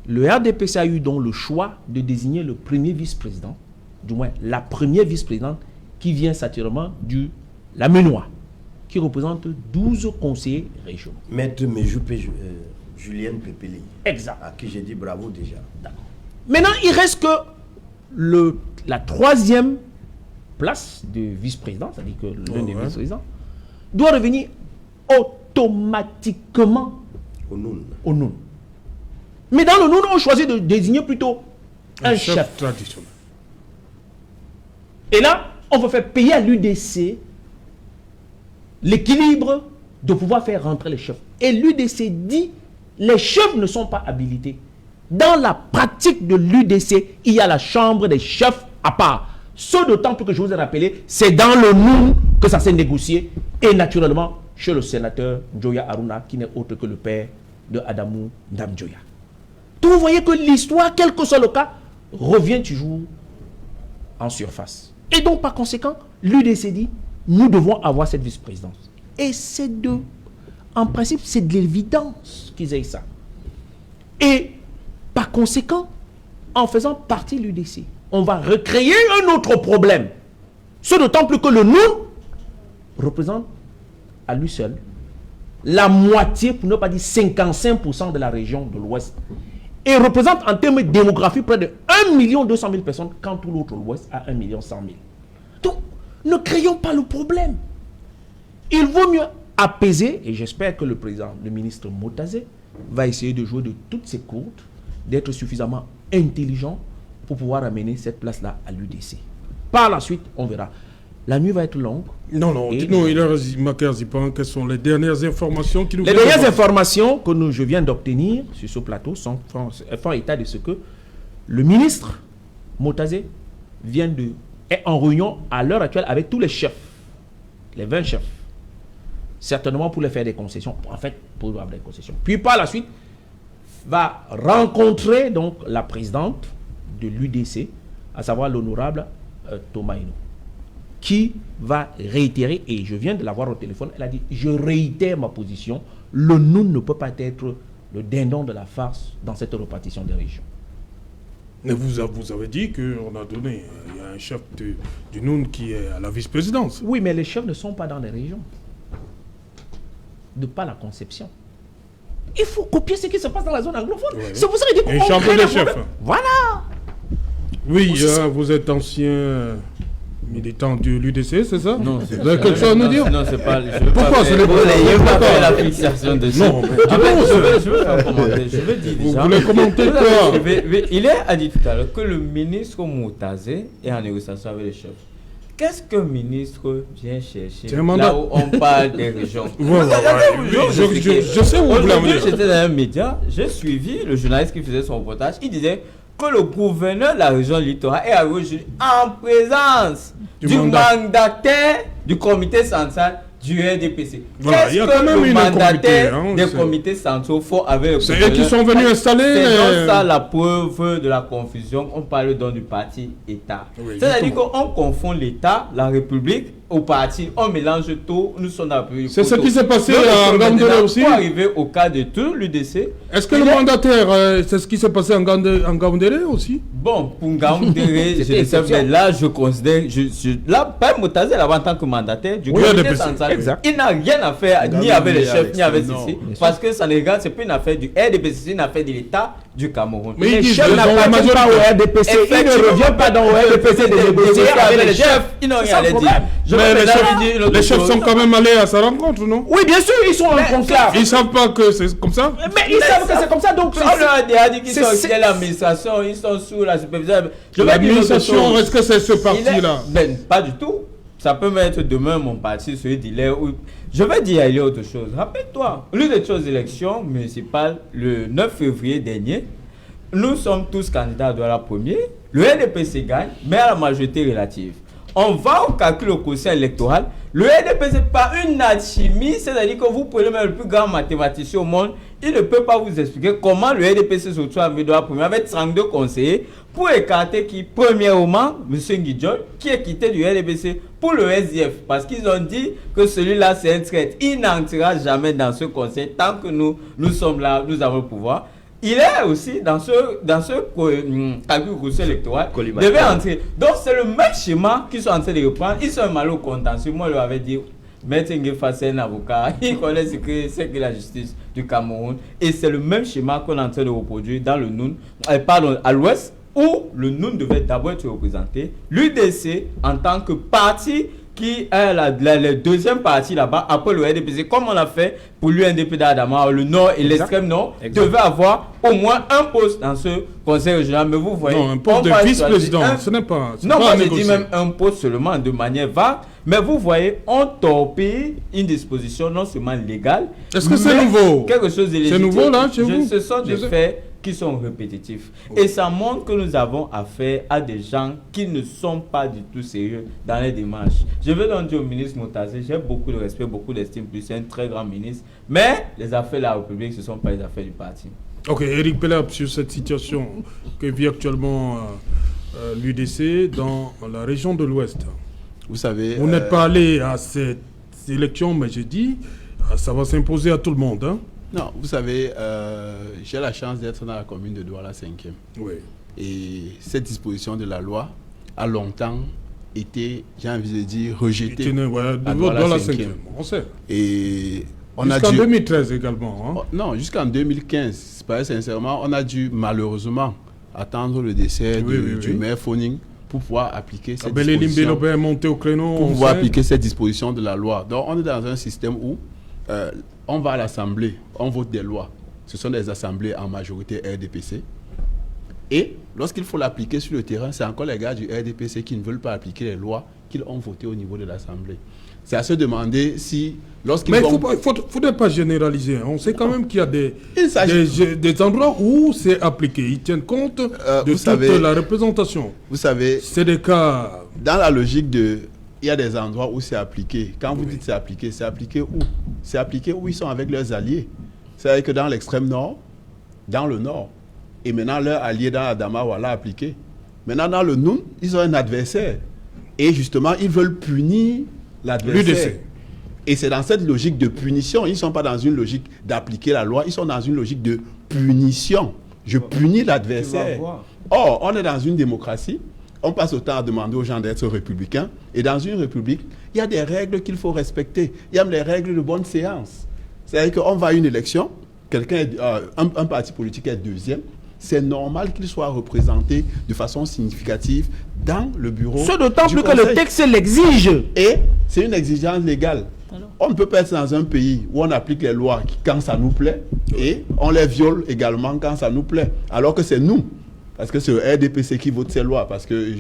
le RDPC a eu donc le choix de désigner le premier vice-président, du moins la première vice-présidente, qui vient satirément de la Ménois, qui représente 12 conseillers régionaux. Maître Julienne Pépélé. Exact. À qui j'ai dit bravo déjà. D'accord. Maintenant, il reste que la troisième place de vice-président, c'est-à-dire que l'un des vice-présidents, doit revenir automatiquement au Noun. Mais dans le Noun, on choisit de désigner plutôt un chef traditionnel. Et là, on va faire payer à l'UDC l'équilibre de pouvoir faire rentrer les chefs. Et l'UDC dit, les chefs ne sont pas habilités. Dans la pratique de l'UDC, il y a la chambre des chefs à part. Ce d'autant plus que je vous ai rappelé, c'est dans le Noun que ça s'est négocié. Et naturellement, chez le sénateur Njoya Aruna, qui n'est autre que le père de Adamou Ndamjoya. Donc vous voyez que l'histoire, quel que soit le cas, revient toujours en surface. Et donc, par conséquent, l'UDC dit, nous devons avoir cette vice-présidence. Et c'est en principe, c'est de l'évidence qu'ils aient ça. Et par conséquent, en faisant partie de l'UDC, on va recréer un autre problème. Ce d'autant plus que le Noun représente à lui seul la moitié, pour ne pas dire 55% de la région de l'Ouest. Et représente en termes démographiques près de 1 200 000 personnes, quand tout l'autre l'Ouest a 1 100 000. Donc, ne créons pas le problème. Il vaut mieux apaiser, et j'espère que le ministre Motazé, va essayer de jouer de toutes ses cartes, d'être suffisamment intelligent pour pouvoir amener cette place-là à l'UDC. Par la suite, on verra. La nuit va être longue. Non, dis-nous, Hilaire Macaire-Zipan, quelles sont les dernières informations qui nous... Les dernières informations que je viens d'obtenir sur ce plateau font état de ce que le ministre Motazé est en réunion à l'heure actuelle avec tous les chefs, les 20 chefs, certainement pour les faire des concessions, pour avoir des concessions. Puis par la suite, va rencontrer donc la présidente de l'UDC, à savoir l'honorable Thomas Hino, qui va réitérer, et je viens de l'avoir au téléphone, elle a dit, je réitère ma position, le Noun ne peut pas être le dindon de la farce dans cette répartition des régions. Mais vous avez dit qu'on a donné, il y a un chef du Noun qui est à la vice-présidence. Oui, mais les chefs ne sont pas dans les régions. De par la conception. Il faut copier ce qui se passe dans la zone anglophone. Ouais. C'est pour ça qu'il dit qu'on crée des chefs. Voilà. Oui, vous êtes ancien militant de l'UDC, c'est ça? Non, vous avez quelque chose à nous dire? Non, c'est pas... Pourquoi c'est les Je pas faire la fixation dessus. Non, je veux faire commenter. Je veux dire déjà... Vous voulez commenter quoi? Il a dit tout à l'heure que le ministre Moutazé est en négociation avec les chefs. Qu'est-ce qu'un ministre vient chercher là là où on parle des régions? Je sais où vous voulez amener. J'étais dans un média, j'ai suivi le journaliste qui faisait son reportage. Il disait que le gouverneur de la région littorale est arrivé aujourd'hui en présence du mandataire du comité central du RDPC. Voilà, Qu'est-ce que le mandataire des comités centraux faut avec le gouverneur? C'est eux qui sont venus installer. C'est ça la preuve de la confusion. On parle donc du parti État. Oui, c'est-à-dire qu'on confond l'État, la République, au parti. On mélange tout. Nous sommes dans le C'est ce qui s'est passé à Ngaoundéré aussi. Pour arriver au cas de tout, l'UDC. Est-ce que le mandataire, c'est ce qui s'est passé en Ngaoundéré aussi? Bon, pour Ngaoundéré, là, je considère. Là, Père Moutaze, là, en tant que mandataire du comité central, il n'a rien à faire ni avec les chefs, ni avec ceci. Parce que ça ne regarde, c'est plus une affaire du RDPC, c'est une affaire de l'État du Cameroun. Mais les chefs n'appartiennent pas au RDPC. Ils ne reviennent pas dans le RDPC de négocier avec les chefs. Ils n'ont rien à dire. Mais les chefs sont quand même allés à sa rencontre, non? Oui, bien sûr, ils sont en conclave. Ils ne savent pas que c'est comme ça? Mais ils savent que c'est comme ça, donc... On leur a dit qu'ils sont sous l'administration, ils sont sous la supervision. L'administration, est-ce que c'est ce parti-là? Ben, pas du tout. Ça peut mettre demain mon parti, celui d'Hilaire. Je vais dire, il y a autre chose. Rappelle-toi, l'une des choses élections municipales, le 9 février dernier, nous sommes tous candidats à la première. Le RDPC gagne, mais à la majorité relative. On va au calcul au quotient électoral. Le RDPC, par une alchimie, c'est-à-dire que vous prenez même le plus grand mathématicien au monde, il ne peut pas vous expliquer comment le RDPC se retrouve à la première avec 32 conseillers pour écarter qui, premièrement, M. Nguidjol, qui est quitté du RDPC pour le SDF. Parce qu'ils ont dit que celui-là, c'est un traître. Il n'entrera jamais dans ce conseil tant que nous sommes là, nous avons le pouvoir. Il est aussi dans ce calcul électoral, devait entrer. Donc c'est le même schéma qu'ils sont en train de reprendre. Ils sont mal au contentieux. Moi, je leur avais dit, Maître Nguefa, c'est un avocat. Il connaît ce que la justice du Cameroun. Et c'est le même schéma qu'on est en train de reproduire dans le NUN, pardon, à l'ouest, où le NUN devait d'abord être représenté. L'UDC, en tant que parti qui est la deuxième partie là-bas, après le RDPC, comme on l'a fait pour l'UNDP d'Adama, le Nord et l'extrême Nord, devait avoir au moins un poste dans ce conseil régional. Mais vous voyez... Non, un poste de vice-président, ce n'est pas... Non, moi je dis même un poste seulement de manière vague. Mais vous voyez, on torpille une disposition non seulement légale... Est-ce que c'est nouveau? Quelque chose de légitime. C'est nouveau là, chez vous? Ce sont des faits qui sont répétitifs. Et ça montre que nous avons affaire à des gens qui ne sont pas du tout sérieux dans les démarches. Je veux donc dire au ministre Moutaze, j'ai beaucoup de respect, beaucoup d'estime, plus c'est un très grand ministre, mais les affaires de la République, ce ne sont pas les affaires du parti. Ok, Eric Pelab, sur cette situation que vit actuellement l'UDC dans la région de l'Ouest. Vous savez... Vous n'êtes pas allé à cette élection, mais j'ai dit, ça va s'imposer à tout le monde, hein? Non, vous savez, j'ai la chance d'être dans la commune de Douala 5e. Oui. Et cette disposition de la loi a longtemps été, j'ai envie de dire, rejetée. À Douala 5e, on sait. Et jusqu'en 2013 également. Hein? Non, jusqu'en 2015. Sincèrement, on a dû malheureusement attendre le décès du maire Foning pour pouvoir appliquer cette disposition. Pour pouvoir appliquer cette disposition de la loi. Donc, on est dans un système où on va à l'Assemblée, on vote des lois. Ce sont des assemblées en majorité RDPC. Et lorsqu'il faut l'appliquer sur le terrain, c'est encore les gars du RDPC qui ne veulent pas appliquer les lois qu'ils ont votées au niveau de l'Assemblée. C'est à se demander si, lorsqu'ils Mais il ne faudrait pas généraliser. On sait quand même qu'il y a des endroits où c'est appliqué. Ils tiennent compte de toute la représentation. Vous savez, c'est des cas... Dans la logique de... Il y a des endroits où c'est appliqué. Quand vous dites c'est appliqué où? C'est appliqué où ils sont avec leurs alliés. C'est-à-dire que dans l'extrême nord, dans le nord, et maintenant leurs alliés dans Adamawa l'a appliqué. Maintenant dans le NUN, ils ont un adversaire. Et justement, ils veulent punir l'adversaire. Et c'est dans cette logique de punition. Ils ne sont pas dans une logique d'appliquer la loi, ils sont dans une logique de punition. Je punis l'adversaire. Or, on est dans une démocratie. On passe autant à demander aux gens d'être républicains. Et dans une république, il y a des règles qu'il faut respecter. Il y a les règles de bonne séance. C'est-à-dire qu'on va à une élection, un parti politique est deuxième. C'est normal qu'il soit représenté de façon significative dans le bureau. Ce d'autant plus que le texte l'exige. Et c'est une exigence légale. On ne peut pas être dans un pays où on applique les lois quand ça nous plaît et on les viole également quand ça nous plaît. Alors que c'est nous. Parce que c'est le RDPC qui vote ces lois, parce que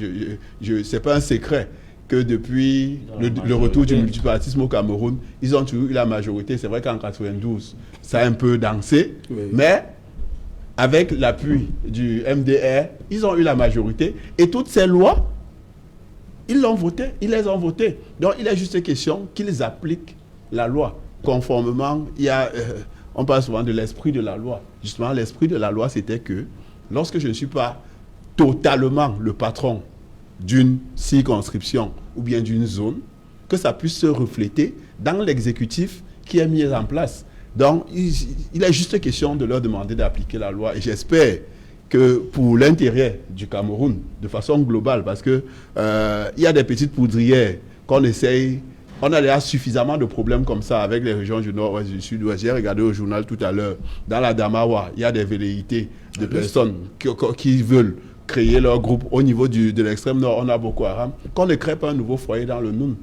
ce n'est pas un secret. que depuis le retour du multipartisme au Cameroun, ils ont toujours eu la majorité. C'est vrai qu'en 92, ça a un peu dansé, mais avec l'appui du MDR, ils ont eu la majorité. Et toutes ces lois, ils l'ont voté, ils les ont votées. Donc il est juste question qu'ils appliquent la loi conformément. On parle souvent de l'esprit de la loi. Justement, l'esprit de la loi, c'était que lorsque je ne suis pas totalement le patron d'une circonscription ou bien d'une zone, que ça puisse se refléter dans l'exécutif qui est mis en place. Donc, il est juste question de leur demander d'appliquer la loi. Et j'espère que pour l'intérêt du Cameroun, de façon globale, parce que il y a des petites poudrières qu'on essaye. On a déjà suffisamment de problèmes comme ça avec les régions du nord-ouest, du sud-ouest. J'ai regardé au journal tout à l'heure, dans la Damawa, il y a des velléités de personnes qui veulent créer leur groupe au niveau de l'extrême nord. On a Boko Haram. Qu'on ne crée pas un nouveau foyer dans le Noun.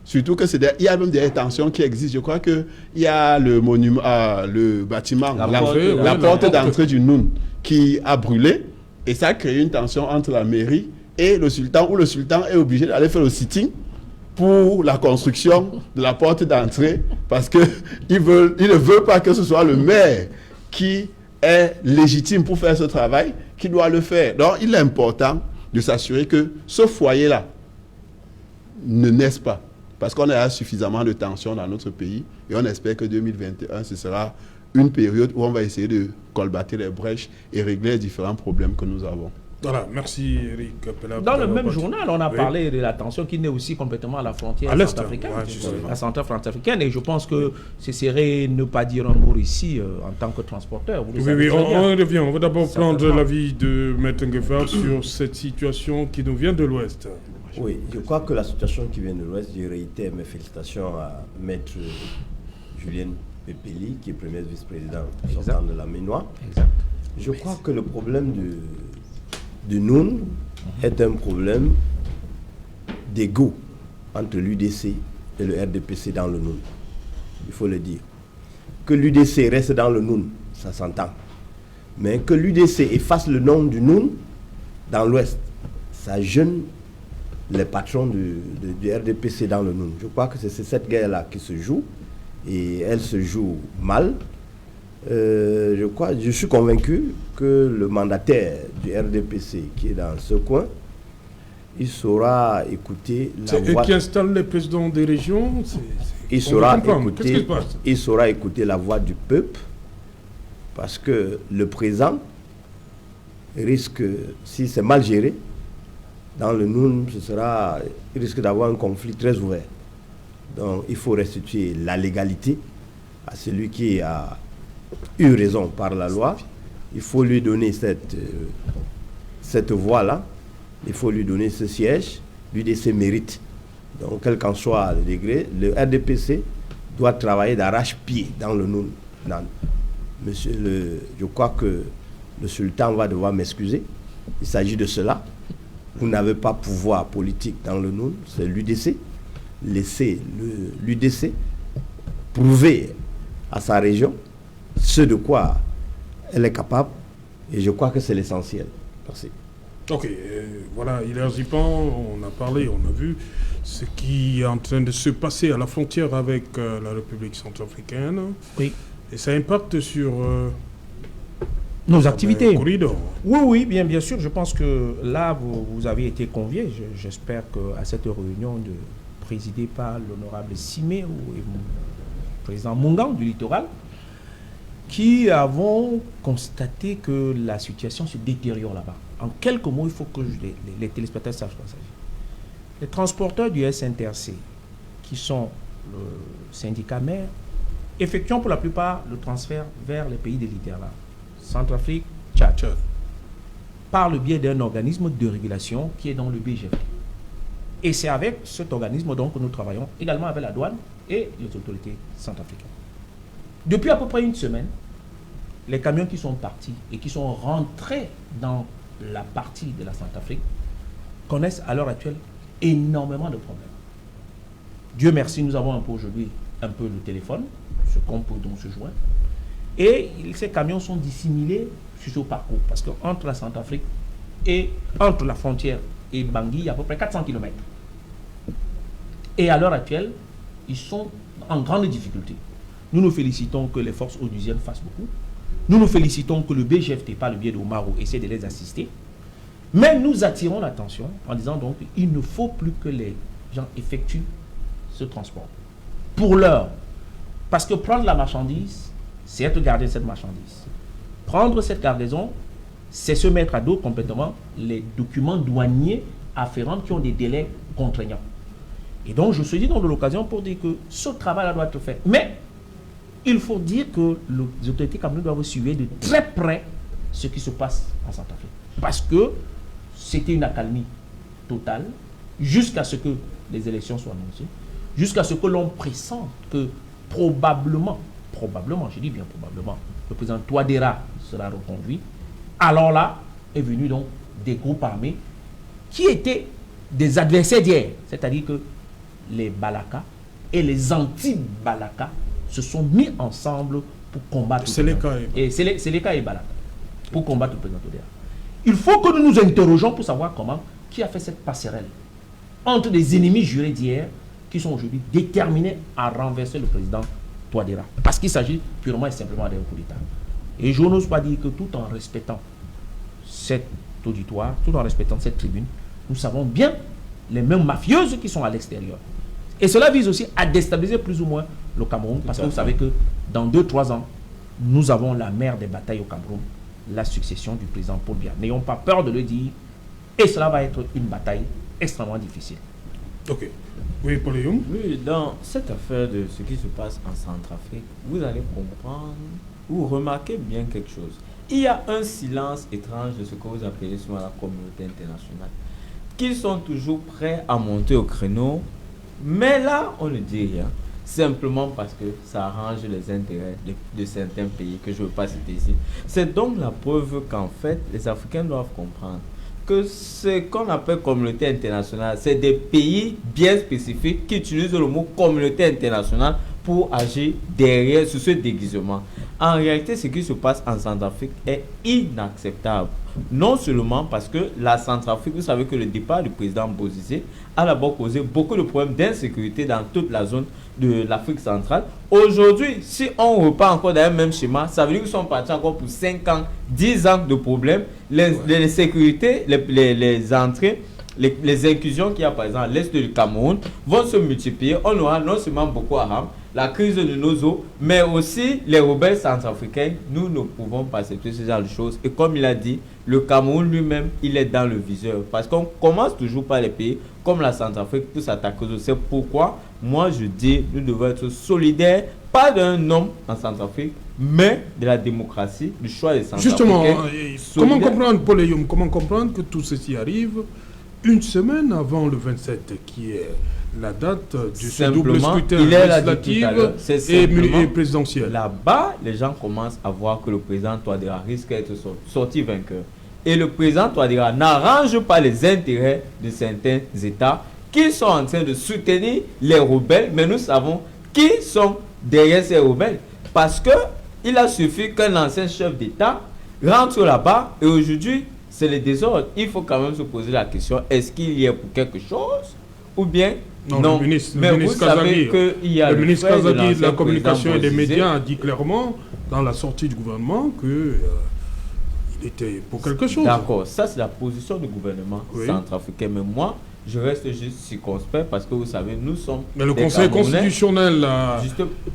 Surtout que il y a même des tensions qui existent. Je crois qu'il y a le monument, le bâtiment, la porte d'entrée du Noun qui a brûlé. Et ça a créé une tension entre la mairie et le sultan, où le sultan est obligé d'aller faire le sitting pour la construction de la porte d'entrée, parce qu'il ne veut pas que ce soit le maire qui est légitime pour faire ce travail, qui doit le faire. Donc il est important de s'assurer que ce foyer-là ne naisse pas, parce qu'on a suffisamment de tensions dans notre pays, et on espère que 2021, ce sera une période où on va essayer de colmater les brèches et régler les différents problèmes que nous avons. Voilà, merci Eric. Dans le même journal, on a parlé de la tension qui naît aussi complètement à la frontière centrafricaine, la centrale France-africaine, et je pense que ce serait ne pas dire un mot ici en tant que transporteur. On revient. On va d'abord prendre l'avis de Maître Nguefa sur cette situation qui nous vient de l'Ouest. Oui, je crois que la situation qui vient de l'Ouest, je réitère mes félicitations à Maître Julien Pepeli, qui est premier vice-président sortant de la Ménois. Je crois que le problème de Noun est un problème d'ego entre l'UDC et le RDPC dans le Noun. Il faut le dire. Que l'UDC reste dans le Noun, ça s'entend. Mais que l'UDC efface le nom du Noun dans l'Ouest, ça gêne les patrons du RDPC dans le Noun. Je crois que c'est cette guerre-là qui se joue, et elle se joue mal. Je suis convaincu que le mandataire du RDPC qui est dans ce coin, il saura écouter la voix... Et qui installe les présidents des régions, il saura écouter la voix du peuple, parce que le présent risque, si c'est mal géré, dans le Noun, il risque d'avoir un conflit très ouvert. Donc il faut restituer la légalité à celui qui a eu raison par la loi. Il faut lui donner cette voix-là. Il faut lui donner ce siège, lui donner ses mérites. Donc, quel qu'en soit le degré, le RDPC doit travailler d'arrache-pied dans le Noun. Je crois que le sultan va devoir m'excuser. Il s'agit de cela. Vous n'avez pas pouvoir politique dans le Noun, c'est l'UDC. Laissez l'UDC prouver à sa région ce de quoi elle est capable, et je crois que c'est l'essentiel. Merci. Ok, voilà, Hilaire Zipan, on a parlé, on a vu ce qui est en train de se passer à la frontière avec la République centrafricaine. Oui. Et ça impacte sur nos activités. Corridor. Oui, bien sûr. Je pense que là, vous avez été conviés. J'espère qu'à cette réunion présidée par l'honorable Simé et le président Mungan du littoral, qui avons constaté que la situation se détériore là-bas. En quelques mots, il faut que les téléspectateurs sachent quoi ça. Les transporteurs du SNTRC, qui sont le syndicat mère, effectuent pour la plupart le transfert vers les pays des littoraux, Centrafrique, Tchad, par le biais d'un organisme de régulation qui est dans le BGF. Et c'est avec cet organisme donc que nous travaillons également avec la douane et les autorités centrafricaines. Depuis à peu près une semaine, les camions qui sont partis et qui sont rentrés dans la partie de la Centrafrique connaissent à l'heure actuelle énormément de problèmes. Dieu merci, nous avons aujourd'hui un peu le téléphone, ce qu'on peut donc se joindre. Et ces camions sont dissimulés sur ce parcours, parce qu'entre la Centrafrique et entre la frontière et Bangui, il y a à peu près 400 km. Et à l'heure actuelle, ils sont en grande difficulté. Nous nous félicitons que les forces onusiennes fassent beaucoup. Nous nous félicitons que le BGFT, par le biais de Omaro, essaie de les assister. Mais nous attirons l'attention en disant donc qu'il ne faut plus que les gens effectuent ce transport. Pour l'heure, parce que prendre la marchandise, c'est être gardien de cette marchandise. Prendre cette cargaison, c'est se mettre à dos complètement les documents douaniers afférents qui ont des délais contraignants. Et donc, je suis dit dans l'occasion pour dire que ce travail-là doit être fait. Mais, il faut dire que les autorités camerounaises doivent suivre de très près ce qui se passe en Centrafrique. Parce que c'était une accalmie totale jusqu'à ce que les élections soient annoncées, jusqu'à ce que l'on pressente que probablement, je dis bien probablement, le président Touadéra sera reconduit. Alors là, est venu donc des groupes armés qui étaient des adversaires d'hier, c'est-à-dire que les Balaka et les anti-Balaka se sont mis ensemble pour combattre Seleka et Balaka pour combattre le président Touadéra. Il faut que nous nous interrogeons pour savoir qui a fait cette passerelle entre des ennemis jurés d'hier qui sont aujourd'hui déterminés à renverser le président Touadéra. Parce qu'il s'agit purement et simplement d'un coup d'État. Et je n'ose pas dire que tout en respectant cet auditoire, tout en respectant cette tribune, nous savons bien les mêmes mafieuses qui sont à l'extérieur. Et cela vise aussi à déstabiliser plus ou moins le Cameroun, parce que vous savez que dans 2-3 ans, nous avons la mère des batailles au Cameroun, la succession du président Paul Biya. N'ayons pas peur de le dire, et cela va être une bataille extrêmement difficile. Ok. Oui, Paul Youm. Oui, dans cette affaire de ce qui se passe en Centrafrique, vous allez comprendre ou remarquez bien quelque chose. Il y a un silence étrange de ce que vous appelez souvent la communauté internationale, qui sont toujours prêts à monter au créneau, mais là, on ne dit rien, simplement parce que ça arrange les intérêts de certains pays que je ne veux pas citer ici. C'est donc la preuve qu'en fait, les Africains doivent comprendre que ce qu'on appelle communauté internationale, c'est des pays bien spécifiques qui utilisent le mot communauté internationale pour agir derrière ce déguisement. En réalité, ce qui se passe en Centrafrique est inacceptable. Non seulement parce que la Centrafrique, vous savez que le départ du président Bozizé a d'abord causé beaucoup de problèmes d'insécurité dans toute la zone de l'Afrique centrale. Aujourd'hui, si on repart encore dans le même schéma, ça veut dire qu'ils sont partis encore pour 5 ans, 10 ans de problèmes. Les sécurités, les entrées, les incursions qu'il y a par exemple à l'est du Cameroun vont se multiplier. On aura non seulement Boko Haram, la crise de nos eaux, mais aussi les rebelles centrafricains. Nous ne pouvons pas accepter ce genre de choses. Et comme il a dit, le Cameroun lui-même, il est dans le viseur. Parce qu'on commence toujours par les pays comme la Centrafrique pour s'attaquer aux autres. C'est pourquoi, moi je dis, nous devons être solidaires, pas d'un homme en Centrafrique, mais de la démocratie, du choix des Centrafricains. Justement, comment comprendre, Paul Youm, comment comprendre que tout ceci arrive une semaine avant le 27, qui est la date du double scrutin législatif et présidentiel. Là-bas, les gens commencent à voir que le président Touadéra risque d'être sorti vainqueur. Et le président Touadéra n'arrange pas les intérêts de certains États qui sont en train de soutenir les rebelles, mais nous savons qui sont derrière ces rebelles. Parce qu'il a suffi qu'un ancien chef d'État rentre là-bas et aujourd'hui, c'est le désordre. Il faut quand même se poser la question, est-ce qu'il y est pour quelque chose ou bien non. Le ministre Kazagui de la communication et des médias a dit clairement dans la sortie du gouvernement que il était pour quelque chose. D'accord, ça c'est la position du gouvernement centrafricain, mais moi je reste juste circonspect parce que vous savez, nous sommes. Mais le Conseil constitutionnel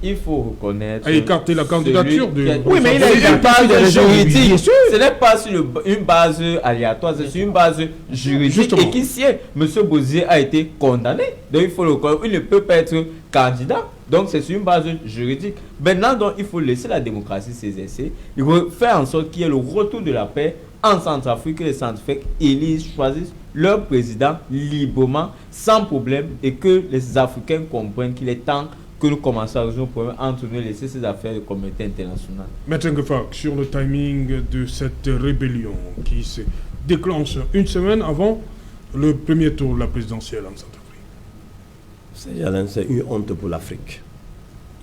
il faut reconnaître. A écarté la candidature de. Oui, mais il a une base juridique. Ce n'est pas sur une base aléatoire, c'est sur une base juridique. Et qu'ici, M. Bozizé a été condamné. Donc il faut le reconnaître. Il ne peut pas être candidat. Donc c'est sur une base juridique. Maintenant, donc, il faut laisser la démocratie s'exercer. Il faut faire en sorte qu'il y ait le retour de la paix en Centrafrique, que les Centrafricains élisent, choisissent leur président librement, sans problème, et que les Africains comprennent qu'il est temps que nous commençons à résoudre nos problèmes entre nous et laisser ces affaires de communauté internationale. Maître Ngefak, sur le timing de cette rébellion qui se déclenche une semaine avant le premier tour de la présidentielle en Centrafrique. C'est une honte pour l'Afrique.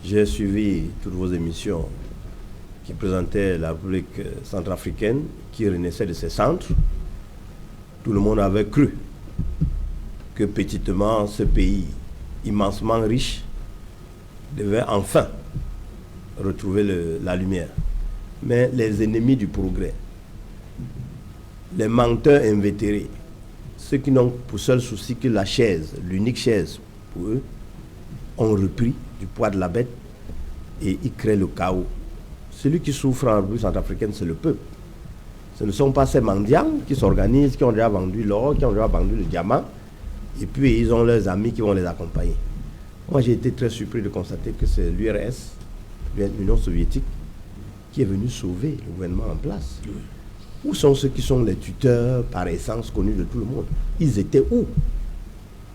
J'ai suivi toutes vos émissions qui présentaient la République centrafricaine qui renaissait de ses centres. Tout le monde avait cru que petitement ce pays immensement riche, devait enfin retrouver la lumière. Mais les ennemis du progrès, les menteurs invétérés, ceux qui n'ont pour seul souci que la chaise, l'unique chaise pour eux, ont repris du poids de la bête et ils créent le chaos. Celui qui souffre en République centrafricaine, c'est le peuple. Ce ne sont pas ces mendiants qui s'organisent, qui ont déjà vendu l'or, qui ont déjà vendu le diamant, et puis ils ont leurs amis qui vont les accompagner. Moi, j'ai été très surpris de constater que c'est l'URSS, l'Union soviétique, qui est venu sauver le gouvernement en place. Où sont ceux qui sont les tuteurs par essence connus de tout le monde? Ils étaient où?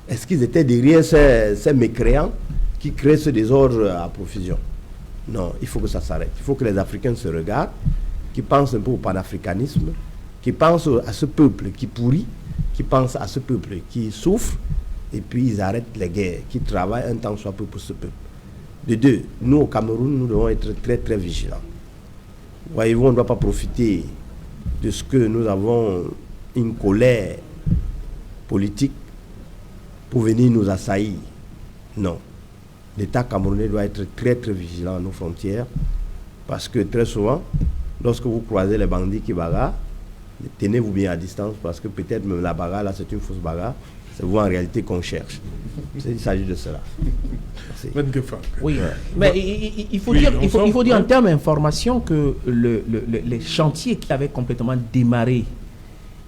Est-ce qu'ils étaient derrière ces mécréants qui créent ce désordre à profusion? Non, il faut que ça s'arrête. Il faut que les Africains se regardent, qui pensent un peu au panafricanisme, qui pensent à ce peuple qui pourrit, qui pensent à ce peuple qui souffre, et puis ils arrêtent les guerres, qui travaillent un temps soit peu pour ce peuple. De deux, nous au Cameroun, nous devons être très très vigilants. Voyez-vous, on ne doit pas profiter de ce que nous avons une colère politique pour venir nous assaillir. Non. L'État camerounais doit être très très vigilant à nos frontières, parce que très souvent, lorsque vous croisez les bandits qui bagarrent, tenez-vous bien à distance, parce que peut-être même la bagarre là c'est une fausse bagarre, c'est vous en réalité qu'on cherche. Il s'agit de cela. Oui, mais il faut dire en termes d'information que les chantiers qui avaient complètement démarré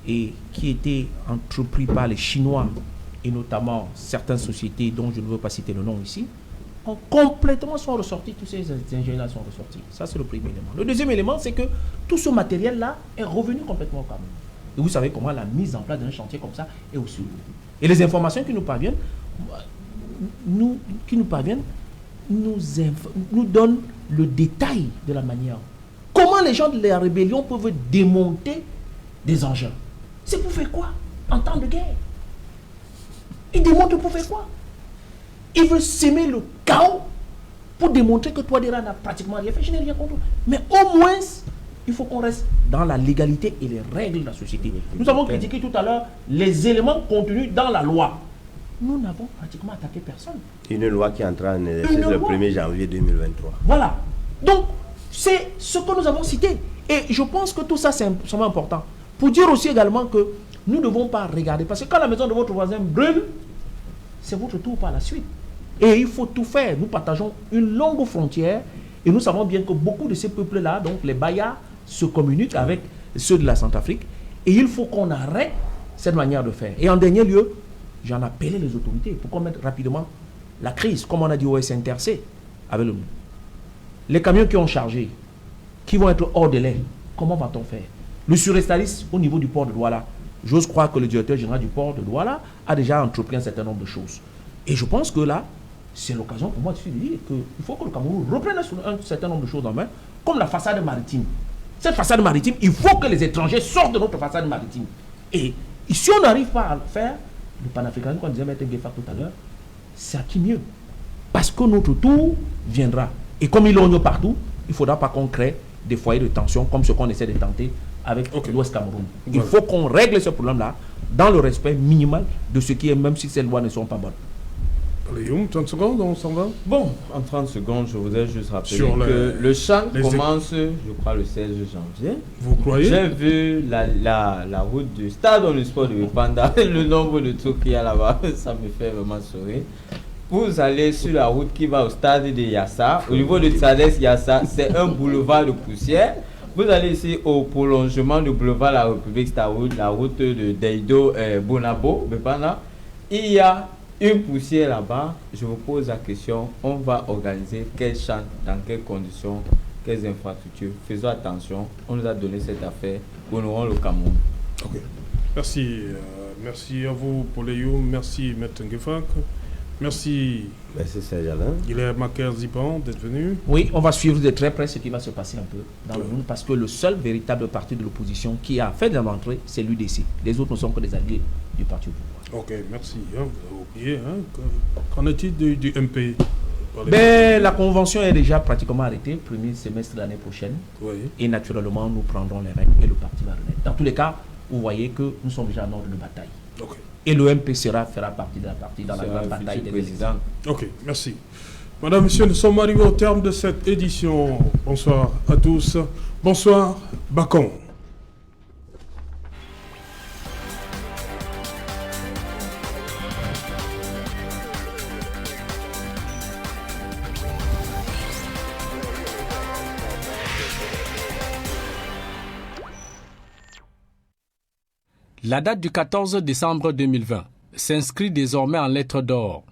et qui étaient entrepris par les Chinois et notamment certaines sociétés dont je ne veux pas citer le nom ici, sont ressortis, tous ces ingénieurs sont ressortis. Ça, c'est le premier élément. Le deuxième élément, c'est que tout ce matériel-là est revenu complètement au Cameroun. Et vous savez comment la mise en place d'un chantier comme ça est aussi lourde. Et les informations qui nous parviennent, nous donnent le détail de la manière. Comment les gens de la rébellion peuvent démonter des engins? C'est pour faire quoi en temps de guerre? Ils démontent pour faire quoi? Ils veulent s'aimer le chaos pour démontrer que toi, déjà, n'a pratiquement rien fait. Je n'ai rien contre. Mais au moins, il faut qu'on reste dans la légalité et les règles de la société. Nous avons critiqué tout à l'heure les éléments contenus dans la loi. Nous n'avons pratiquement attaqué personne. Une loi qui entrera en exercice le 1er janvier 2023. Voilà. Donc, c'est ce que nous avons cité. Et je pense que tout ça, c'est vraiment important. Pour dire aussi également que nous ne devons pas regarder. Parce que quand la maison de votre voisin brûle, c'est votre tour par la suite. Et il faut tout faire. Nous partageons une longue frontière et nous savons bien que beaucoup de ces peuples-là, donc les Bayas, se communiquent avec ceux de la Centrafrique. Et il faut qu'on arrête cette manière de faire. Et en dernier lieu, j'en appelais les autorités pour qu'on mette rapidement la crise, comme on a dit au SNTRC, avec le... Les camions qui ont chargé, qui vont être hors délai, comment va-t-on faire? Le surinstalliste au niveau du port de Douala, j'ose croire que le directeur général du port de Douala a déjà entrepris un certain nombre de choses. Et je pense que là, c'est l'occasion pour moi de dire qu'il faut que le Cameroun reprenne un certain nombre de choses en main, comme la façade maritime. Cette façade maritime, il faut que les étrangers sortent de notre façade maritime. Et si on n'arrive pas à le faire, le panafricanisme, comme disait M. Gueffard tout à l'heure, c'est à qui mieux? Parce que notre tour viendra. Et comme il l'ogne partout, il ne faudra pas qu'on crée des foyers de tension comme ce qu'on essaie de tenter avec l'Ouest Cameroun. Il faut qu'on règle ce problème-là dans le respect minimal de ce qui est, même si ces lois ne sont pas bonnes. 30 secondes, on s'en va? Bon, en 30 secondes, je voudrais juste rappeler que le chant commence, je crois, le 16 janvier. Vous croyez? J'ai vu la route du stade dans le sport de Panda, le nombre de trucs qu'il y a là-bas, ça me fait vraiment sourire. Vous allez sur la route qui va au stade de Yassa, au niveau de Tsades Yassa, c'est un boulevard de poussière. Vous allez ici au prolongement du boulevard La République, c'est la route de Deido Bonabo, Bepana. Il y a une poussière là-bas. Je vous pose la question, on va organiser quel champ, dans quelles conditions, quelles infrastructures? Faisons attention, on nous a donné cette affaire, honorons le Cameroun. Ok. Merci. Merci à vous, Poléyoum. Merci, Maître Ngefak. Merci. Merci, Serge-Alain. Guilherme Maker-Ziban d'être venu. Oui, on va suivre de très près ce qui va se passer un peu dans le monde, parce que le seul véritable parti de l'opposition qui a fait de l'entrée, c'est l'UDC. Les autres ne sont que des alliés du parti au pouvoir. Ok, merci. Vous avez oublié, qu'en est-il du MP? La convention est déjà pratiquement arrêtée, premier semestre de l'année prochaine. Oui. Et naturellement, nous prendrons les règles et le parti va renaître. Dans tous les cas, vous voyez que nous sommes déjà en ordre de bataille. Ok. Et l'OMP fera partie de la partie dans la grande bataille des présidents. Ok, merci. Madame, Monsieur, nous sommes arrivés au terme de cette édition. Bonsoir à tous. Bonsoir, Bacon. La date du 14 décembre 2020 s'inscrit désormais en lettres d'or